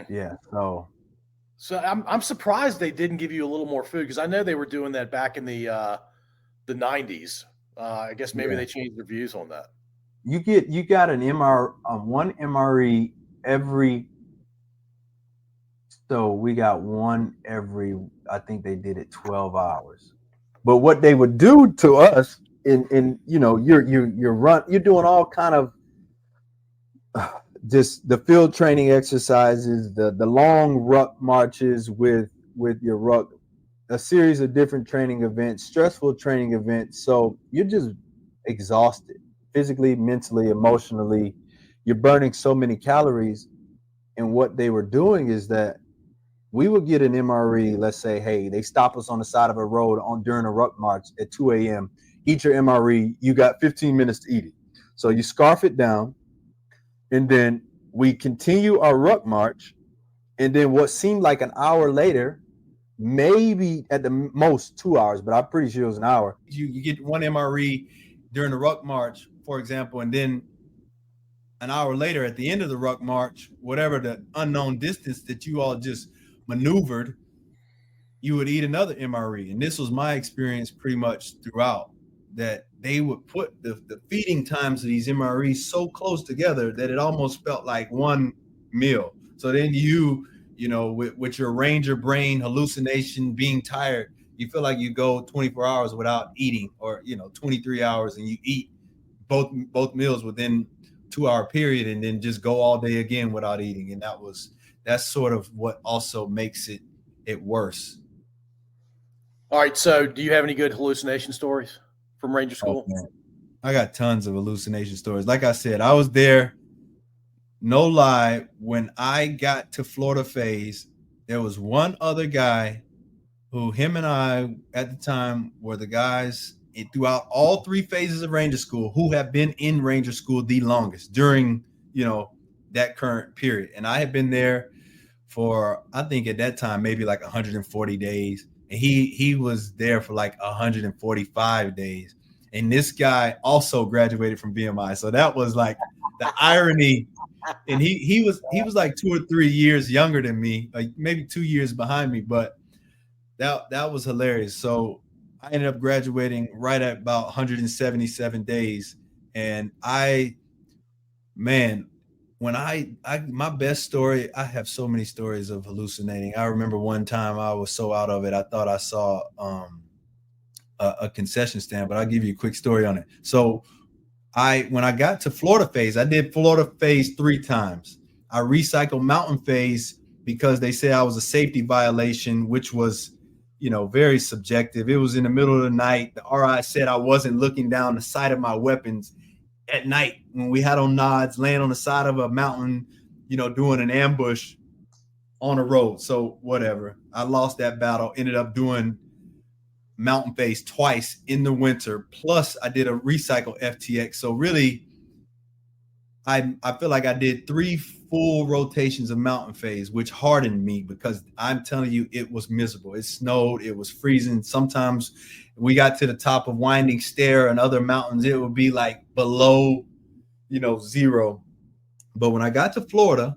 Yeah, so I'm surprised they didn't give you a little more food, because I know they were doing that back in the 90s. I guess maybe they changed their views on that. You got one MRE every. So we got one every. I think they did it 12 hours. But what they would do to us, you're doing all kind of just the field training exercises, the long ruck marches with your ruck, a series of different training events, stressful training events. So you're just exhausted physically, mentally, emotionally. You're burning so many calories. And what they were doing is that we would get an MRE. Let's say, hey, they stop us on the side of a road during a ruck march at 2 a.m. Eat your MRE. You got 15 minutes to eat it. So you scarf it down. And then we continue our ruck march. And then what seemed like an hour later, maybe at the most 2 hours, but I'm pretty sure it was an hour. You get one MRE during the ruck march, for example, and then an hour later at the end of the ruck march, whatever the unknown distance that you all just maneuvered, you would eat another MRE. And this was my experience pretty much throughout, that they would put the feeding times of these MREs so close together that it almost felt like one meal. So then with your Ranger brain hallucination, being tired, you feel like you go 24 hours without eating, or 23 hours, and you eat both meals within 2 hour period, and then just go all day again without eating. And that's sort of what also makes it worse. All right, so do you have any good hallucination stories from Ranger School? Oh, I got tons of hallucination stories. Like I said, I was there, no lie, when I got to Florida phase. There was one other guy who, him and I at the time were the guys throughout all three phases of Ranger School who have been in Ranger School the longest during that current period. And I had been there for, I think at that time, maybe like 140 days. And he was there for like 145 days. And this guy also graduated from BMI. So that was like the irony. And he was like 2 or 3 years younger than me, like maybe 2 years behind me. But that was hilarious. So I ended up graduating right at about 177 days. And my best story, I have so many stories of hallucinating. I remember one time I was so out of it, I thought I saw a concession stand, but I'll give you a quick story on it. So when I got to Florida phase, I did Florida phase 3 times. I recycled mountain phase because they said I was a safety violation, which was, very subjective. It was in the middle of the night. The RI said I wasn't looking down the sight of my weapons at night when we had on nods, laying on the side of a mountain, doing an ambush on a road. So whatever. I lost that battle, ended up doing mountain phase twice in the winter. Plus I did a recycle FTX. So really I feel like I did 3 full rotations of mountain phase, which hardened me because I'm telling you, it was miserable. It snowed, it was freezing. Sometimes we got to the top of Winding Stair and other mountains, it would be like below, 0. But when I got to Florida,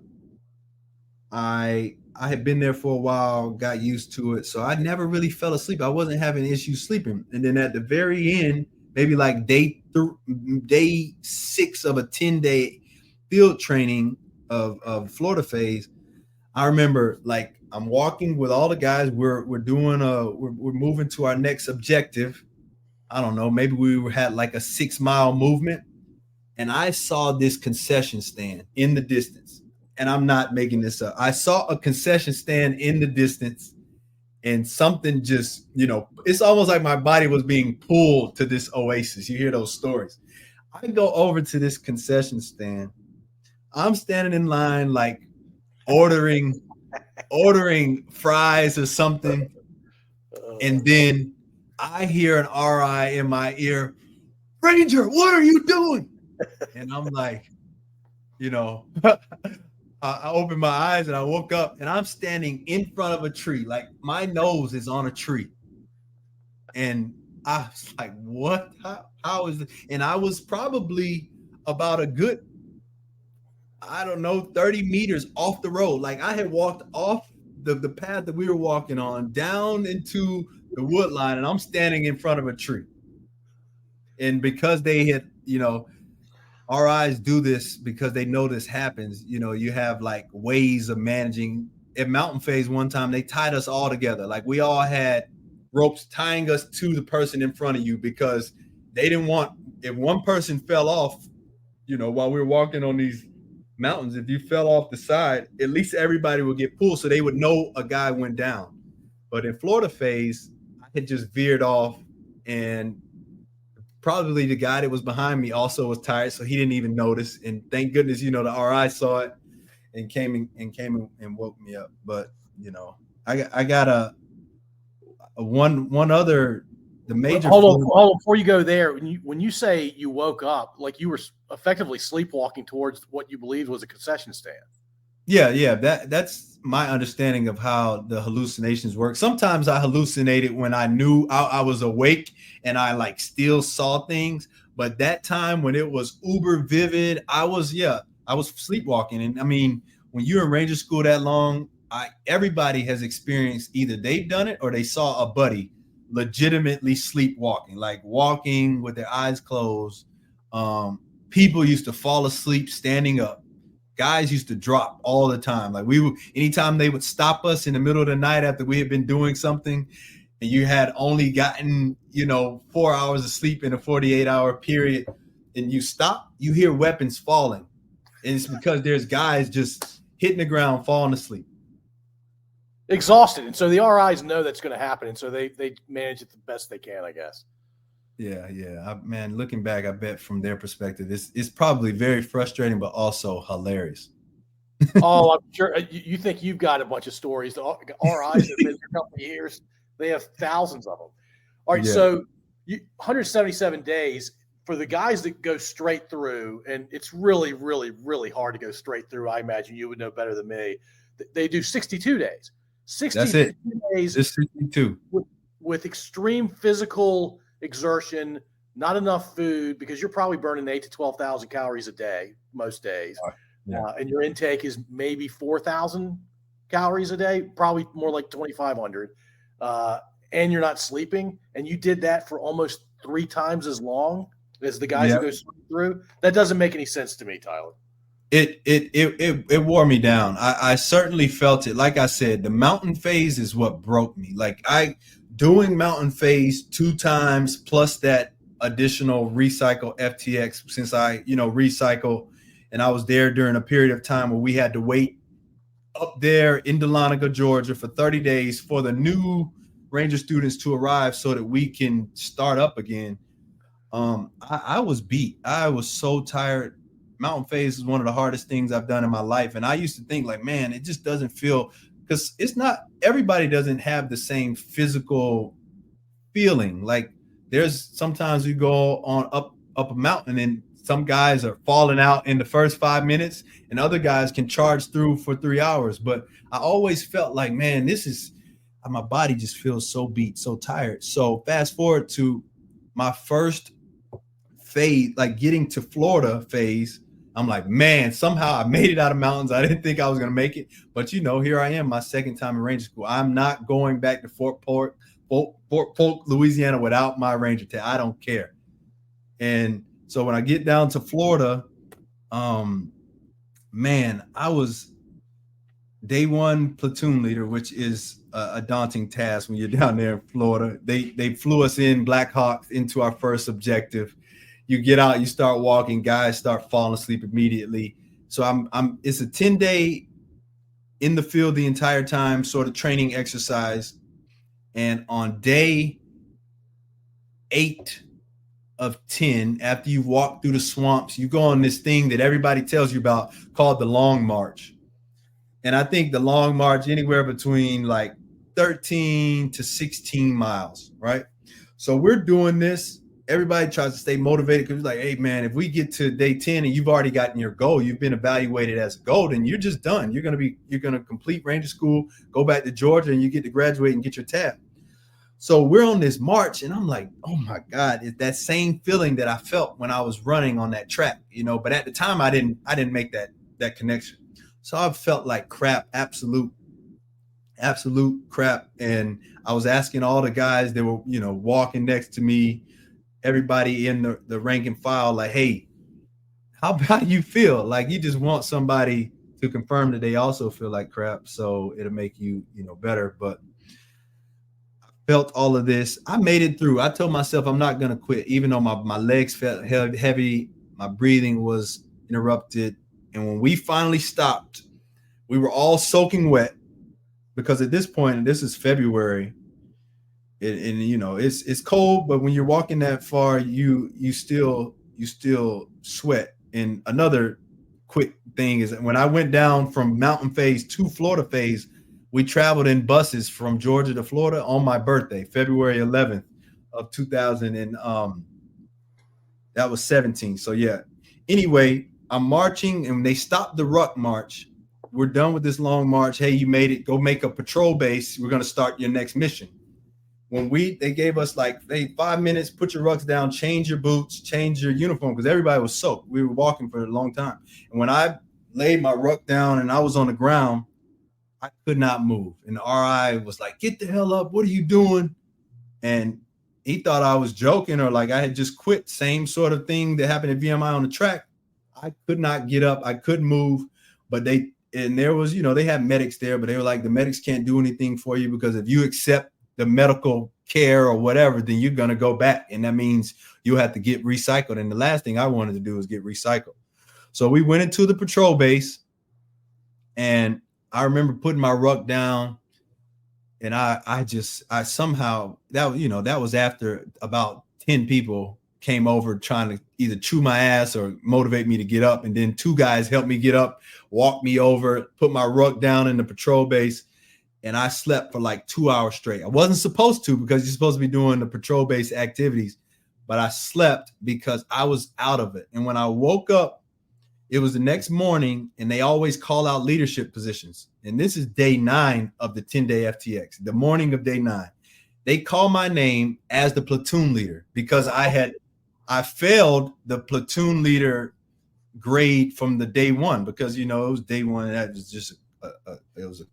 I had been there for a while, got used to it. So I never really fell asleep. I wasn't having issues sleeping. And then at the very end, maybe like day 6 of a 10-day field training of Florida phase, I remember like I'm walking with all the guys. We're moving to our next objective. I don't know, maybe we had like a 6-mile movement, and I saw this concession stand in the distance. And I'm not making this up. I saw a concession stand in the distance, and something just, it's almost like my body was being pulled to this oasis. You hear those stories. I go over to this concession stand. I'm standing in line, like ordering fries or something. And then I hear an RI in my ear, "Ranger, what are you doing?" And I'm like, I opened my eyes and I woke up and I'm standing in front of a tree. Like my nose is on a tree. And I was like, what? How is it? And I was probably about a good, 30 meters off the road. Like I had walked off the path that we were walking on down into the wood line, and I'm standing in front of a tree. And because they had, RIs do this because they know this happens. You have like ways of managing. At Mountain Phase one time, they tied us all together. Like we all had ropes tying us to the person in front of you because they didn't want, if one person fell off, while we were walking on these mountains, if you fell off the side, at least everybody would get pulled so they would know a guy went down. But in Florida Phase, I had just veered off, and probably the guy that was behind me also was tired, so he didn't even notice. And thank goodness, the RI saw it and came and woke me up. But I got a one other, the major. Hold on, before you go there. When you say you woke up, like you were effectively sleepwalking towards what you believed was a concession stand. Yeah. That's my understanding of how the hallucinations work. Sometimes I hallucinated when I knew I was awake and I like still saw things. But that time when it was uber vivid, I was sleepwalking. And I mean, when you're in Ranger School that long, everybody has experienced either they've done it or they saw a buddy legitimately sleepwalking, like walking with their eyes closed. People used to fall asleep standing up. Guys used to drop all the time. Like anytime they would stop us in the middle of the night after we had been doing something, and you had only gotten, 4 hours of sleep in a 48-hour period, and you stop, you hear weapons falling. And it's because there's guys just hitting the ground, falling asleep. Exhausted. And so the RIs know that's going to happen. And so they manage it the best they can, I guess. Yeah. Man, looking back, I bet from their perspective, it's probably very frustrating, but also hilarious. Oh, I'm sure. You think you've got a bunch of stories. The RIs have been for a couple of years. They have thousands of them. All right, so 177 days for the guys that go straight through, and it's really, really, really hard to go straight through. I imagine you would know better than me. They do 62 days. 62 days. It's 62. With extreme physical exertion, not enough food, because you're probably burning 8,000 to 12,000 calories a day most days. And your intake is maybe 4,000 calories a day, probably more like 2,500. And you're not sleeping, and you did that for almost 3 times as long as the guys who go through. That doesn't make any sense to me, Tyler. It wore me down. I certainly felt it. Like I said, the mountain phase is what broke me. Like doing mountain phase 2 times plus that additional recycle FTX, since I recycle, and I was there during a period of time where we had to wait up there in Dahlonega, Georgia for 30 days for the new Ranger students to arrive so that we can start up again. I was beat. I was so tired. Mountain phase is one of the hardest things I've done in my life. And I used to think like, man, it just doesn't feel, because it's not, everybody doesn't have the same physical feeling. Like there's sometimes we go on up a mountain and some guys are falling out in the first 5 minutes, and other guys can charge through for 3 hours. But I always felt like, man, my body just feels so beat, so tired. So fast forward to my first phase, like getting to Florida phase. I'm like, man, somehow I made it out of mountains. I didn't think I was going to make it. But, here I am, my second time in Ranger School. I'm not going back to Fort Polk, Louisiana without my Ranger tag. I don't care. And so when I get down to Florida, man, I was day one platoon leader, which is a daunting task when you're down there in Florida. They flew us in Black Hawk into our first objective. You get out, you start walking, guys start falling asleep immediately. So it's a 10-day in the field the entire time, sort of training exercise. And on day 8 of 10, after you walk through the swamps, you go on this thing that everybody tells you about called the Long March. And I think the Long March anywhere between like 13 to 16 miles, right? So we're doing this. Everybody tries to stay motivated because it's like, hey, man, if we get to day 10 and you've already gotten your goal, you've been evaluated as a gold, and you're just done. You're going to complete Ranger School, go back to Georgia, and you get to graduate and get your tab. So we're on this march, and I'm like, oh, my God, it's that same feeling that I felt when I was running on that track, But at the time, I didn't make that connection. So I felt like crap, absolute crap. And I was asking all the guys that were, walking next to me, everybody in the rank and file, like, hey, how do you feel? Like, you just want somebody to confirm that they also feel like crap, so it'll make you, better. But I felt all of this. I made it through. I told myself I'm not going to quit, even though my legs felt heavy, my breathing was interrupted. And when we finally stopped, we were all soaking wet because at this point, and this is February, it's cold, but when you're walking that far, you still sweat. And another quick thing is that when I went down from mountain phase to Florida phase, we traveled in buses from Georgia to Florida on my birthday, February 11th of 2000, and that was 17. So yeah. Anyway, I'm marching, and when they stopped the ruck march, we're done with this long march. Hey, you made it. Go make a patrol base. We're going to start your next mission. When they gave us like 5 minutes, put your rucks down, change your boots, change your uniform, because everybody was soaked. We were walking for a long time. And when I laid my ruck down and I was on the ground, I could not move. And the RI was like, get the hell up. What are you doing? And he thought I was joking or like I had just quit. Same sort of thing that happened at VMI on the track. I could not get up. I couldn't move. But there was, they had medics there, but they were like, the medics can't do anything for you because if you accept the medical care or whatever, then you're going to go back. And that means you have to get recycled. And the last thing I wanted to do was get recycled. So we went into the patrol base, and I remember putting my ruck down, and I somehow that was after about 10 people came over trying to either chew my ass or motivate me to get up. And then 2 guys helped me get up, walked me over, put my ruck down in the patrol base. And I slept for like 2 hours straight. I wasn't supposed to because you're supposed to be doing the patrol base activities, but I slept because I was out of it. And when I woke up, it was the next morning, and they always call out leadership positions. And this is day 9 of the 10-day FTX, the morning of day 9. They call my name as the platoon leader because I failed the platoon leader grade from the day 1 because, it was day 1. And that was just it was a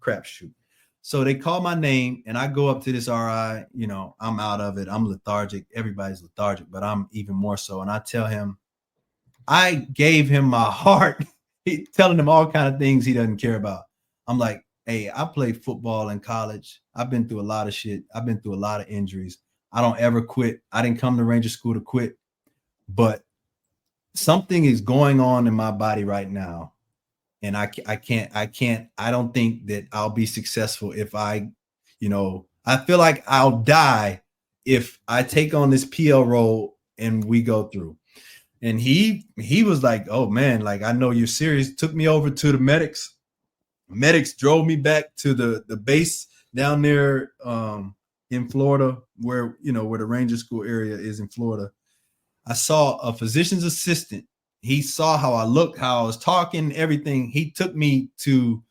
crapshoot. So they call my name, and I go up to this RI, I'm out of it. I'm lethargic. Everybody's lethargic, but I'm even more so. And I tell him, I gave him my heart, telling him all kind of things he doesn't care about. I'm like, hey, I played football in college. I've been through a lot of shit. I've been through a lot of injuries. I don't ever quit. I didn't come to Ranger School to quit, but something is going on in my body right now. And I don't think that I'll be successful if I feel like I'll die if I take on this PL role and we go through. And he was like, oh man, like, I know you're serious. Took me over to the medics. Medics drove me back to the base down there in Florida where the Ranger School area is in Florida. I saw a physician's assistant. He saw how I looked, how I was talking, everything. He took me to,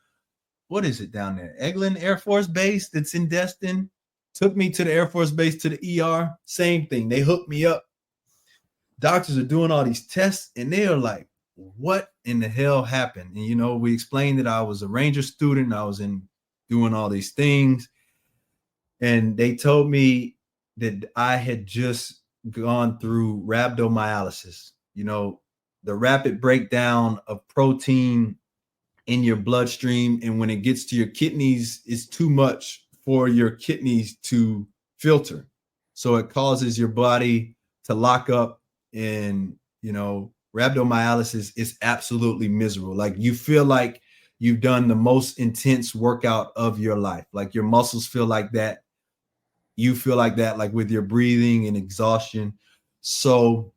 what is it down there? Eglin Air Force Base that's in Destin. Took me to the Air Force Base, to the ER. Same thing. They hooked me up. Doctors are doing all these tests, and they are like, what in the hell happened? And, you know, we explained that I was a Ranger student. I was doing all these things. And they told me that I had just gone through rhabdomyolysis, you know, the rapid breakdown of protein in your bloodstream. And when it gets to your kidneys, it's too much for your kidneys to filter. So it causes your body to lock up, and, you know, rhabdomyolysis is absolutely miserable. Like, you feel like you've done the most intense workout of your life. Like, your muscles feel like that. You feel like that, like with your breathing and exhaustion. So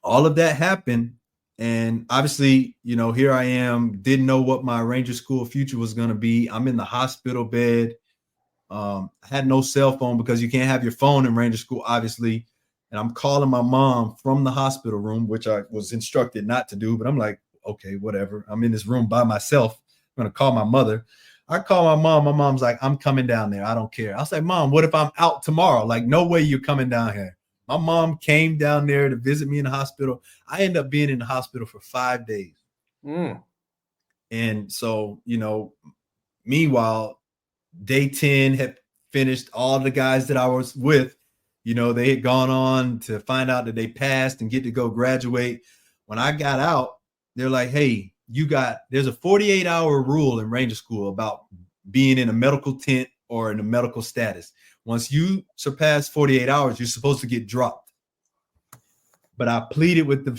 all of that happened. And obviously, you know, here I am, didn't know what my Ranger School future was going to be. I'm in the hospital bed. I had no cell phone because you can't have your phone in Ranger School, obviously. And I'm calling my mom from the hospital room, which I was instructed not to do. But I'm like, okay, whatever. I'm in this room by myself. I'm going to call my mother. I call my mom. My mom's like, I'm coming down there. I don't care. I was like, Mom, what if I'm out tomorrow? Like, no way you're coming down here. My mom came down there to visit me in the hospital. I ended up being in the hospital for 5 days. And so, you know, meanwhile, day 10 had finished. All the guys that I was with, you know, they had gone on to find out that they passed and get to go graduate. When I got out, they're like, hey, there's a 48-hour rule in Ranger School about being in a medical tent or in a medical status. Once you surpass 48 hours, you're supposed to get dropped. But I pleaded with the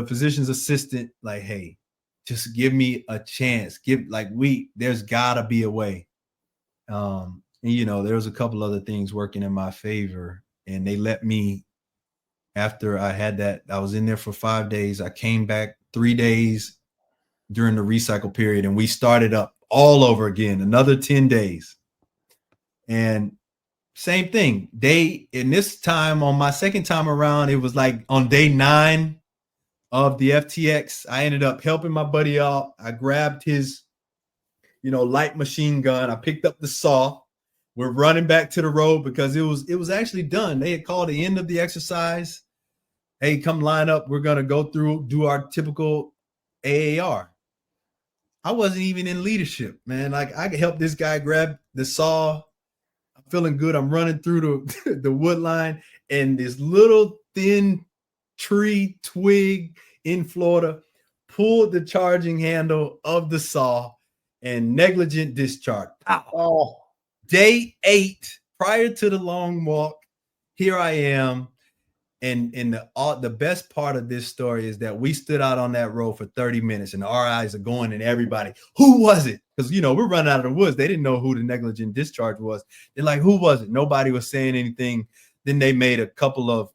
physician's assistant, like, hey, just give me a chance. There's gotta be a way. And, you know, there was a couple other things working in my favor, and they let me, after I had that, I was in there for 5 days. I came back 3 days during the recycle period, and we started up all over again, another 10 days. And same thing. In this time, on my second time around, it was like on day 9 of the FTX, I ended up helping my buddy out. I grabbed his, you know, light machine gun. I picked up the saw. We're running back to the road because it was actually done. They had called the end of the exercise. Hey, come line up. We're going to go through, do our typical AAR. I wasn't even in leadership, man. Like, I could help this guy grab the saw. I'm feeling good. I'm running through the wood line, and this little thin tree twig in Florida pulled the charging handle of the saw, and negligent discharge. Oh. Day 8, prior to the long walk, here I am. And the best part of this story is that we stood out on that road for 30 minutes, and our eyes are going, and everybody, who was it? Because, you know, we're running out of the woods. They didn't know who the negligent discharge was. They're like, who was it? Nobody was saying anything. Then they made a couple of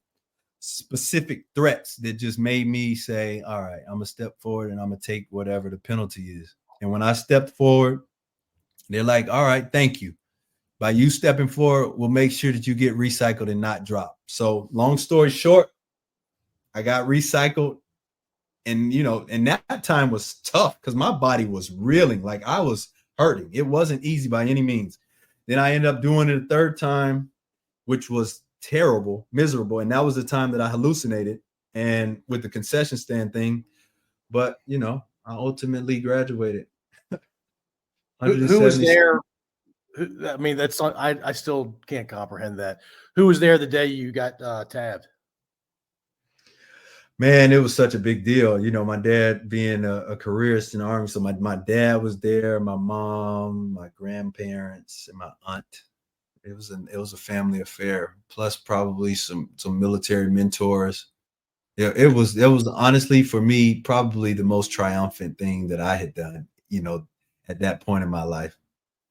specific threats that just made me say, all right, I'm going to step forward and I'm going to take whatever the penalty is. And when I stepped forward, they're like, all right, thank you. By you stepping forward, we'll make sure that you get recycled and not dropped. So long story short, I got recycled. And, you know, and that time was tough because my body was reeling. Like, I was hurting. It wasn't easy by any means. Then I ended up doing it a third time, which was terrible, miserable. And that was the time that I hallucinated, and with the concession stand thing. But, you know, I ultimately graduated. Who was there? I mean, that's I still can't comprehend that. Who was there the day you got tabbed? Man, it was such a big deal. You know, my dad being a careerist in the Army. So my dad was there, my mom, my grandparents, and my aunt. It was a family affair, plus probably some military mentors. Yeah, it was honestly, for me, probably the most triumphant thing that I had done, you know, at that point in my life.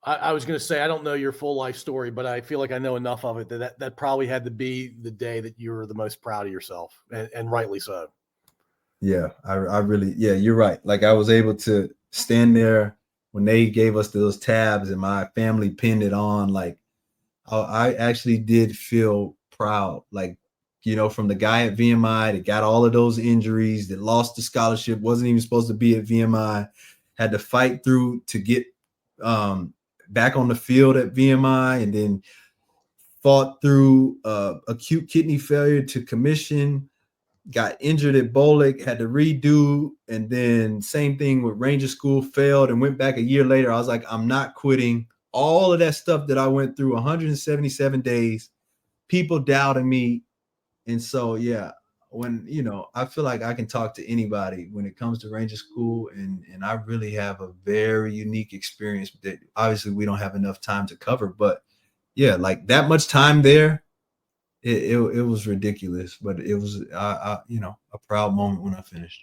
I was going to say, I don't know your full life story, but I feel like I know enough of it that probably had to be the day that you were the most proud of yourself, and rightly so. Yeah, I really, yeah, you're right. Like, I was able to stand there when they gave us those tabs and my family pinned it on. Like, I actually did feel proud. Like, from the guy at VMI that got all of those injuries, that lost the scholarship, wasn't even supposed to be at VMI, had to fight through to get back on the field at VMI, and then fought through acute kidney failure to commission, got injured at Bolick, had to redo, and then same thing with Ranger School, failed and went back a year later. I was like, I'm not quitting. All of that stuff that I went through, 177 days, people doubted me. And so, yeah, when, I feel like I can talk to anybody when it comes to Ranger School, and I really have a very unique experience that obviously we don't have enough time to cover, but yeah, like that much time there, it was ridiculous, but it was, a proud moment when I finished.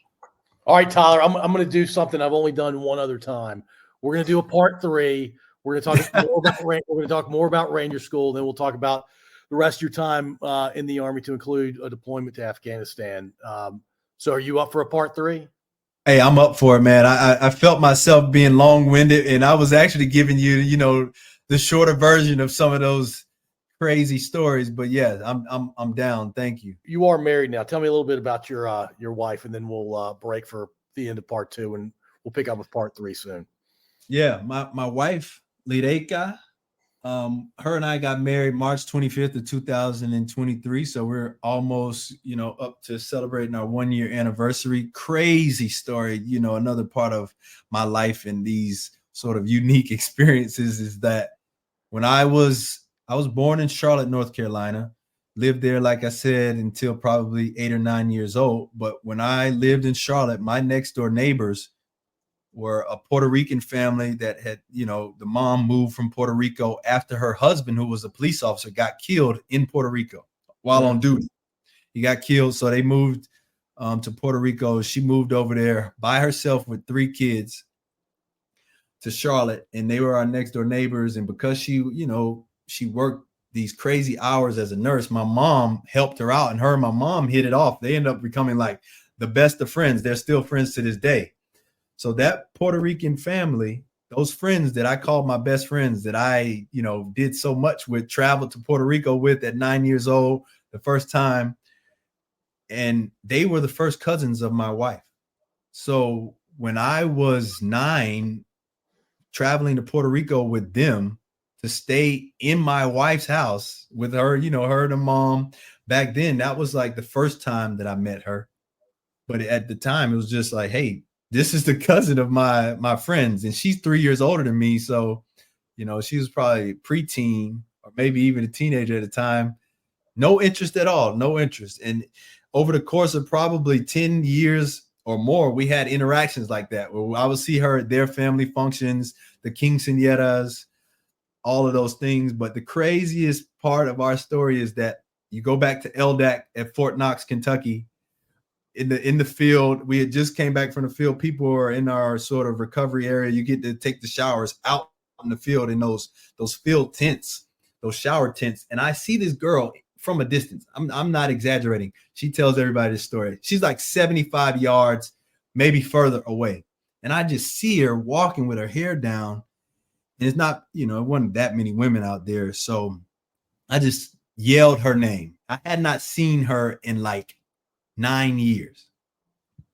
All right, Tyler, I'm going to do something I've only done one other time. We're going to do a part 3. We're going to talk more about Ranger School. Then we'll talk about the rest of your time in the Army, to include a deployment to Afghanistan. So are you up for a part 3? Hey, I'm up for it, man. I felt myself being long-winded, and I was actually giving you, the shorter version of some of those crazy stories. But yeah, I'm down. Thank you. You are married now. Tell me a little bit about your wife, and then we'll break for the end of part 2, and we'll pick up with part 3 soon. Yeah, my wife, Lideka, her and I got married March 25th of 2023. So we're almost, up to celebrating our 1-year anniversary. Crazy story. Another part of my life and these sort of unique experiences is that when I was born in Charlotte, North Carolina, lived there, like I said, until probably 8 or 9 years old. But when I lived in Charlotte, my next door neighbors were a Puerto Rican family that had, the mom moved from Puerto Rico after her husband, who was a police officer, got killed in Puerto Rico while on duty. He got killed. So they moved to Puerto Rico. She moved over there by herself with 3 kids to Charlotte, and they were our next door neighbors. And because she worked these crazy hours as a nurse, my mom helped her out, and her and my mom hit it off. They ended up becoming like the best of friends. They're still friends to this day. So that Puerto Rican family, those friends that I called my best friends, that I, did so much with, traveled to Puerto Rico with at 9 years old, the first time. And they were the first cousins of my wife. So when I was 9, traveling to Puerto Rico with them to stay in my wife's house with her, her and her mom, back then, that was like the first time that I met her. But at the time, it was just like, hey, this is the cousin of my friends, and she's 3 years older than me. So, she was probably preteen or maybe even a teenager at the time. No interest at all, no interest. And over the course of probably 10 years or more, we had interactions like that, where I would see her at their family functions, the quinceañeras, all of those things. But the craziest part of our story is that you go back to LDAC at Fort Knox, Kentucky. In the field, we had just came back from the field. People are in our sort of recovery area. You get to take the showers out in the field in those field tents, those shower tents. And I see this girl from a distance. I'm not exaggerating. She tells everybody this story. She's like 75 yards, maybe further away. And I just see her walking with her hair down. And it's not, it wasn't that many women out there. So I just yelled her name. I had not seen her in like 9 years,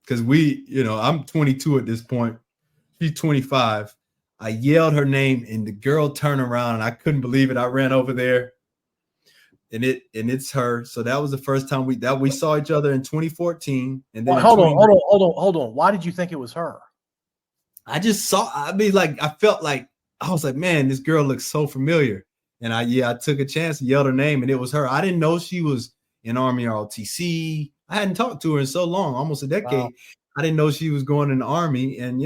because I'm 22 at this point. She's 25. I yelled her name, and the girl turned around, and I couldn't believe it. I ran over there, and it's her. So that was the first time we saw each other in 2014. And then hold on. Why did you think it was her? I just saw. I felt like I was like, man, this girl looks so familiar. And I took a chance and yelled her name, and it was her. I didn't know she was in Army ROTC. I hadn't talked to her in so long, almost a decade. Wow. I didn't know she was going in the Army. And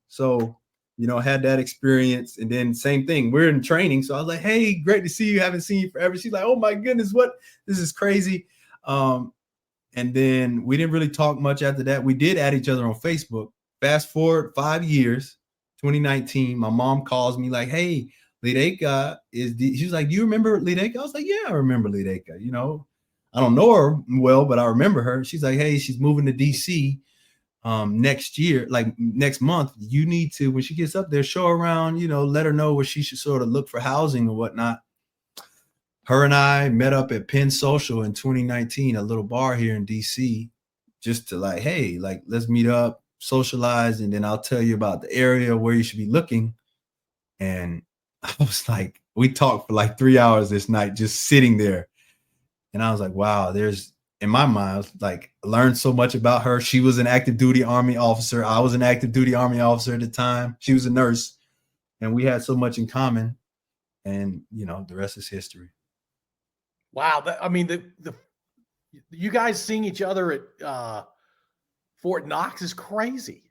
so, had that experience. And then same thing, we're in training. So I was like, hey, great to see you. Haven't seen you forever. She's like, oh my goodness, this is crazy. And then we didn't really talk much after that. We did add each other on Facebook. Fast forward 5 years, 2019, my mom calls me like, hey, Lideka she was like, do you remember Lideka? I was like, yeah, I remember Lideka. I don't know her well, but I remember her. She's like, hey, she's moving to DC next year, like next month. You need to, when she gets up there, show her around, let her know where she should sort of look for housing or whatnot. her and I met up at Penn Social in 2019, a little bar here in DC, just to like, hey, like, let's meet up, socialize, and then I'll tell you about the area where you should be looking. And I was like, we talked for like 3 hours this night, just sitting there. And I was like, wow, in my mind, I was like, learned so much about her. She was an active duty Army officer. I was an active duty Army officer at the time. She was a nurse, and we had so much in common. And, the rest is history. Wow. You guys seeing each other at Fort Knox is crazy.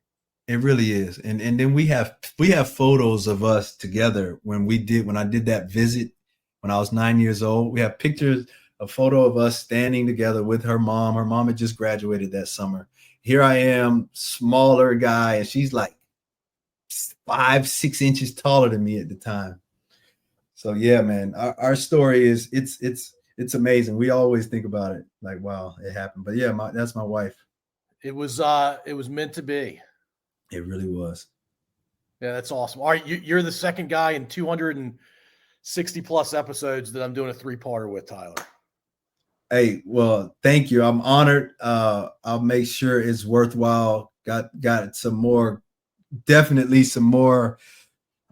It really is. And then we have photos of us together when I did that visit when I was 9 years old. We have pictures, a photo of us standing together with her mom. Her mom had just graduated that summer. Here I am, smaller guy, and she's like 5-6 inches taller than me at the time. So yeah, man, our story is it's amazing. We always think about it like, wow, it happened. But yeah, that's my wife. It was meant to be. It really was. Yeah, that's awesome. All right, you're the second guy in 260 plus episodes that I'm doing a 3-parter with, Tyler. Hey, well, thank you. I'm honored. I'll make sure it's worthwhile. Got some more, definitely some more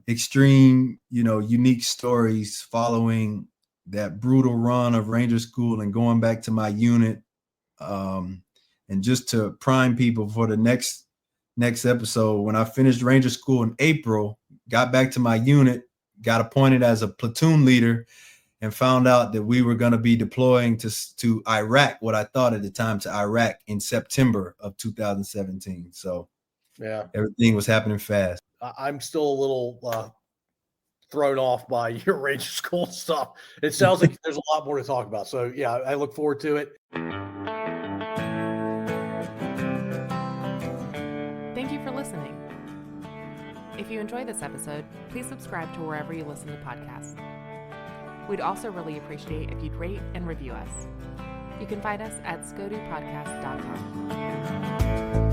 extreme, unique stories following that brutal run of Ranger School and going back to my unit. And just to prime people for the next episode, when I finished Ranger School in April, got back to my unit, got appointed as a platoon leader, and found out that we were going to be deploying to Iraq, what I thought at the time to Iraq, in September of 2017. So yeah, everything was happening fast. I'm still a little thrown off by your Ranger School stuff. It sounds like there's a lot more to talk about. So yeah, I look forward to it. Thank you for listening. If you enjoyed this episode, please subscribe to wherever you listen to podcasts. We'd also really appreciate if you'd rate and review us. You can find us at scodupodcast.com.